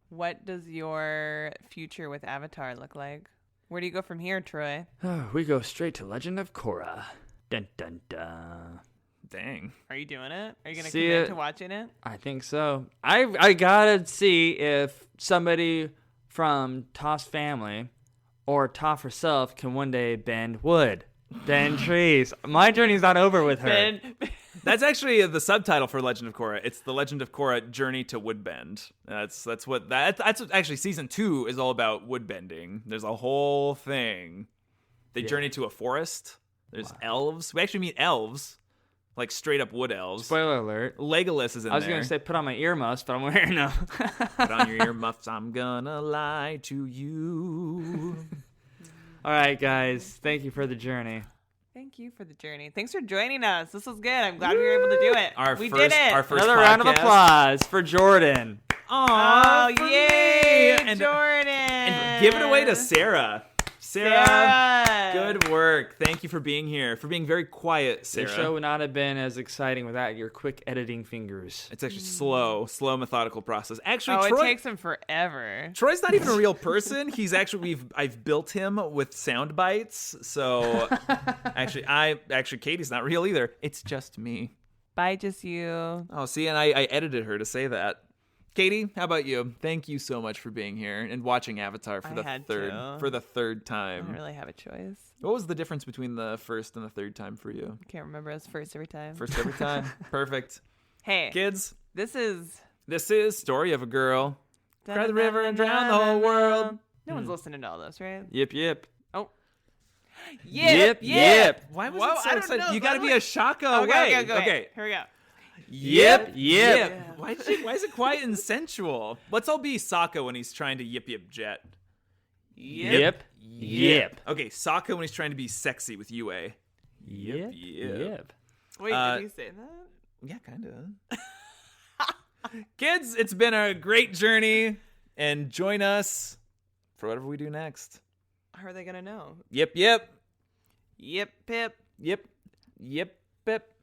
What does your future with Avatar look like? Where do you go from here, Troy? We go straight to Legend of Korra. Dun dun dun. Dang. Are you doing it? Are you going to See commit it. to watching it? I think so. I gotta see if somebody from Toph's family or Toph herself can one day bend wood, bend trees. My journey's not over with her. Ben, That's actually the subtitle for Legend of Korra. It's the Legend of Korra Journey to Woodbend. That's what actually season 2 is all about woodbending. There's a whole thing. They journey to a forest. There's elves. We actually meet elves, like straight up wood elves. Spoiler alert. Legolas is in there. I was gonna say put on my earmuffs, but I'm wearing them. Put on your earmuffs. I'm gonna lie to you. All right, guys. Thank you for the journey. thank you for the journey. Thanks for joining us. This was good. I'm glad we were able to do it. We did it. Our first Another round of podcast. applause for Jordan. Oh, for yay, me. And Jordan. And give it away to Sarah. Sarah, good work. Thank you for being here, for being very quiet, Sarah. The show would not have been as exciting without your quick editing fingers. It's actually slow, methodical process. Actually, Oh, Troy, it takes him forever. Troy's not even a real person. He's actually I've built him with sound bites. So actually Katie's not real either. It's just me. Bye, just you. Oh, see, and I edited her to say that. Katie, how about you? Thank you so much for being here and watching Avatar for I the had third to. for the third I time. don't really have a choice. What was the difference between the first and the third time for you? Can't remember. It's first every time. First every time. Perfect. Hey, Kids, this is Story of a Girl. Cry the river and drown the whole world. No one's listening to all this, right? Yip, yip. Yip, yip. Why was Whoa, it so I don't excited? know. You got to be Like- a shaka away. Okay. Here we go. Yip, yip. Why is it quiet and sensual? Let's all be Sokka when he's trying to yip jet. Yip, yip. Okay, Sokka when he's trying to be sexy with Yue. Yip, yip. Wait, did he say that? Yeah, kind of. Kids, it's been a great journey, and join us for whatever we do next. How are they gonna know? Yip, Pip. yip, yip, pip,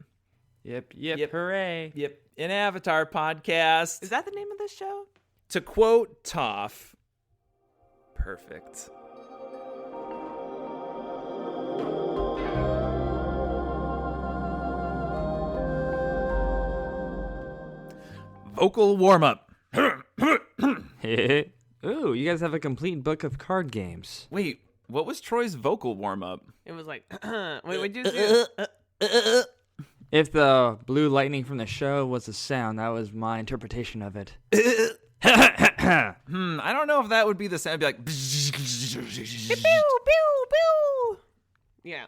Yip, hooray. yip. An Avatar podcast. Is that the name of this show? To quote Toph, perfect. Vocal warm-up. Ooh, you guys have a complete book of card games. Wait, what was Troy's vocal warm-up? It was like, wait, what'd you say? If the blue lightning from the show was a sound, that was my interpretation of it. I don't know if that would be the sound. It'd be like... Pew, pew, pew. Yeah.